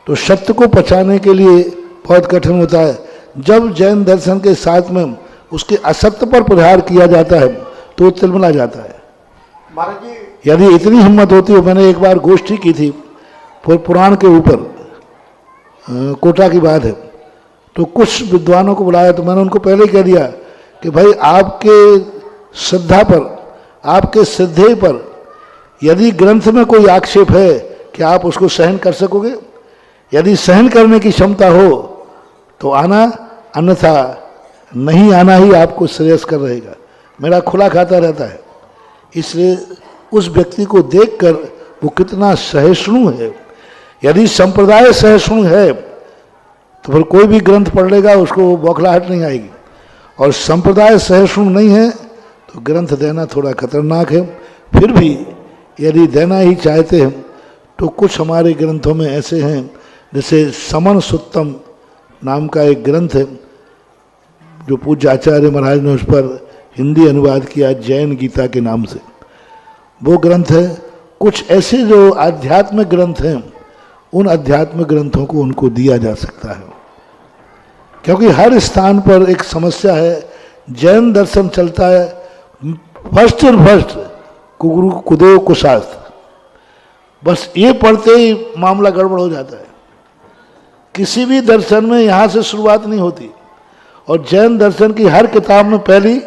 तो सत्य को पछाने के लिए बहुत कठिन होता है। जब जैन दर्शन के साथ में उसके असत्य पर प्रहार किया जाता है तो वो तिलमिला जाता है। महाराज जी, यदि इतनी हिम्मत होती हो, मैंने एक बार गोष्ठी की थी पुराण के ऊपर, कोटा की बात है, तो कुछ विद्वानों को बुलाया तो मैंने उनको पहले कह दिया कि भाई आपके श्रद्धा पर, आपके श्रद्धेय पर यदि ग्रंथ में कोई आक्षेप है कि आप उसको सहन कर सकोगे? यदि सहन करने की क्षमता हो तो आना, अन्यथा नहीं आना ही आपको श्रेयस्कर रहेगा। मेरा खुला खाता रहता है। इसलिए उस व्यक्ति को देखकर वो कितना सहिष्णु है। यदि संप्रदाय सहिष्णु है तो फिर कोई भी ग्रंथ पढ़ लेगा, उसको बौखलाहट नहीं आएगी। और संप्रदाय सहिष्णु नहीं है तो ग्रंथ देना थोड़ा खतरनाक है। फिर भी यदि देना ही चाहते हैं तो कुछ हमारे ग्रंथों में ऐसे हैं, जैसे समन सुत्तम नाम का एक ग्रंथ है जो पूज्य आचार्य महाराज ने उस पर हिंदी अनुवाद किया जैन गीता के नाम से, वो ग्रंथ है। कुछ ऐसे जो आध्यात्मिक ग्रंथ हैं, उन आध्यात्मिक ग्रंथों को उनको दिया जा सकता है, क्योंकि हर स्थान पर एक समस्या है। जैन दर्शन चलता है फर्स्ट एंड फर्स्ट कुगुरु कुदेव कुशास्त्र, बस ये पढ़ते ही मामला गड़बड़ हो जाता है। किसी भी दर्शन में यहाँ से शुरुआत नहीं होती, और जैन दर्शन की हर किताब में पहली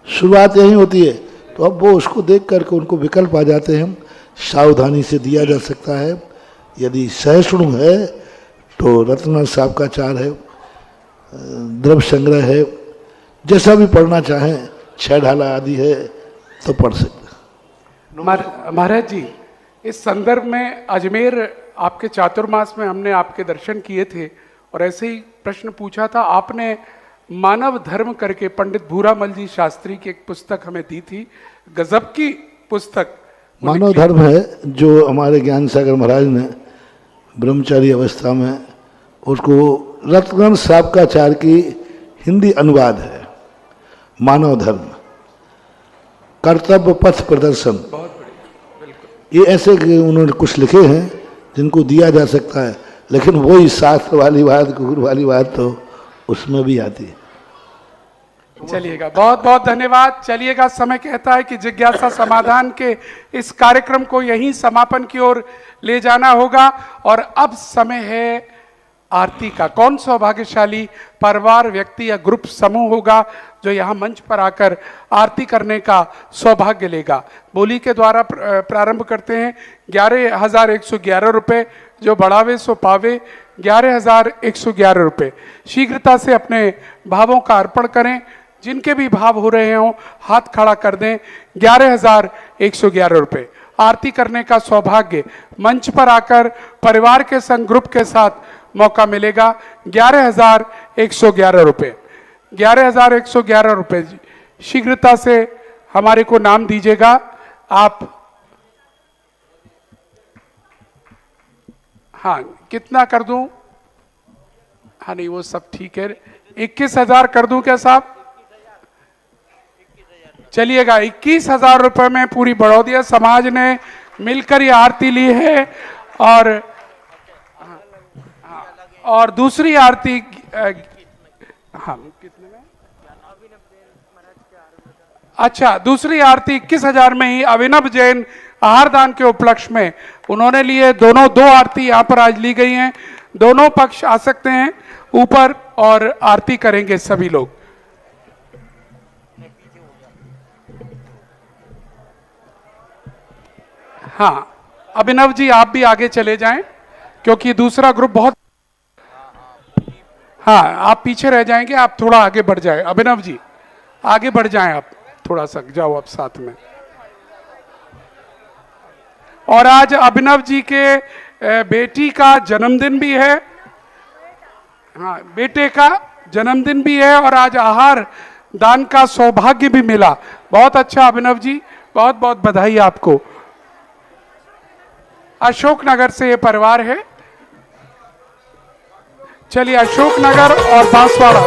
शुरुआत यही होती है। तो अब वो उसको देख करके उनको विकल्प आ जाते हैं। सावधानी से दिया जा सकता है। यदि सहिष्णु है तो रत्न साहब का चार है, द्रव्य संग्रह है, जैसा भी पढ़ना चाहें, छह ढाला आदि है तो पढ़ सकते। महाराज जी, इस संदर्भ में अजमेर आपके चातुर्मास में हमने आपके दर्शन किए थे और ऐसे ही प्रश्न पूछा था। आपने मानव धर्म करके पंडित भूरामल जी शास्त्री की एक पुस्तक हमें दी थी, गजब की पुस्तक। मानव धर्म है जो हमारे ज्ञान सागर महाराज ने ब्रह्मचारी अवस्था में, उसको रत्न साबकाचार की हिंदी अनुवाद है। मानव धर्म, कर्तव्य पथ प्रदर्शन, ये ऐसे उन्होंने कुछ लिखे हैं जिनको दिया जा सकता है। लेकिन वही शास्त्र वाली बात, गुरु वाली बात तो उसमें भी आती है। चलिएगा, बहुत बहुत धन्यवाद। चलिएगा, समय कहता है कि जिज्ञासा समाधान के इस कार्यक्रम को यहीं समापन की ओर ले जाना होगा। और अब समय है आरती का। कौन सौभाग्यशाली परिवार, व्यक्ति या ग्रुप समूह होगा जो यहाँ मंच पर आकर आरती करने का सौभाग्य लेगा। बोली के द्वारा प्रारंभ करते हैं। 11,111 रुपये, जो बढ़ावे सो पावे, 11,111 रुपये। शीघ्रता से अपने भावों का अर्पण करें। जिनके भी भाव हो रहे हों हाथ खड़ा कर दें। 11,111 रुपये। आरती करने का सौभाग्य मंच पर आकर परिवार के संग ग्रुप के साथ मौका मिलेगा। 11,111 रुपये, 11,111 रुपये। शीघ्रता से हमारे को नाम दीजिएगा आप। हाँ, कितना कर दूं? हाँ नहीं, वो सब ठीक है। 21,000 कर दूं क्या साहब? चलिएगा, 21,000 रुपये में पूरी बड़ौदिया समाज ने मिलकर ये आरती ली है। और दूसरी आरती, हाँ कितने में? अच्छा, दूसरी आरती 21,000 में ही अभिनव जैन आहारदान के उपलक्ष्य में उन्होंने लिए। दो आरती यहाँ पर आज ली गई हैं। दोनों पक्ष आ सकते हैं ऊपर और आरती करेंगे सभी लोग। हाँ, अभिनव जी आप भी आगे चले जाएं, क्योंकि दूसरा ग्रुप बहुत, हाँ आप पीछे रह जाएंगे, आप थोड़ा आगे बढ़ जाए। अभिनव जी आगे बढ़ जाएं, आप थोड़ा सा जाओ आप साथ में। और आज अभिनव जी के बेटी का जन्मदिन भी है। हाँ, बेटे का जन्मदिन भी है और आज आहार दान का सौभाग्य भी मिला। बहुत अच्छा अभिनव जी, बहुत बहुत बधाई आपको। अशोकनगर से ये परिवार है। चलिए, अशोकनगर और बांसवाड़ा।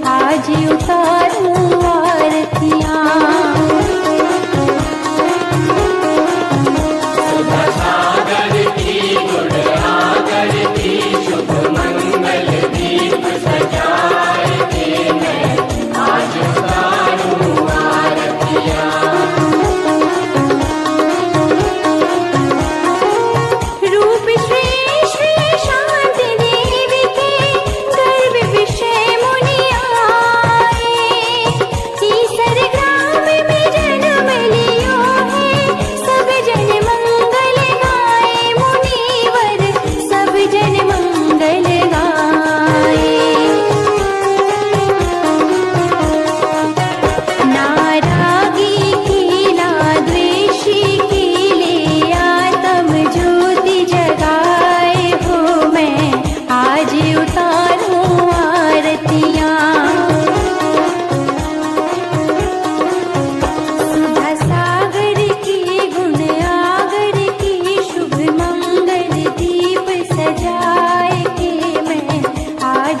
आज उतारूं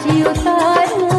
जी उतारो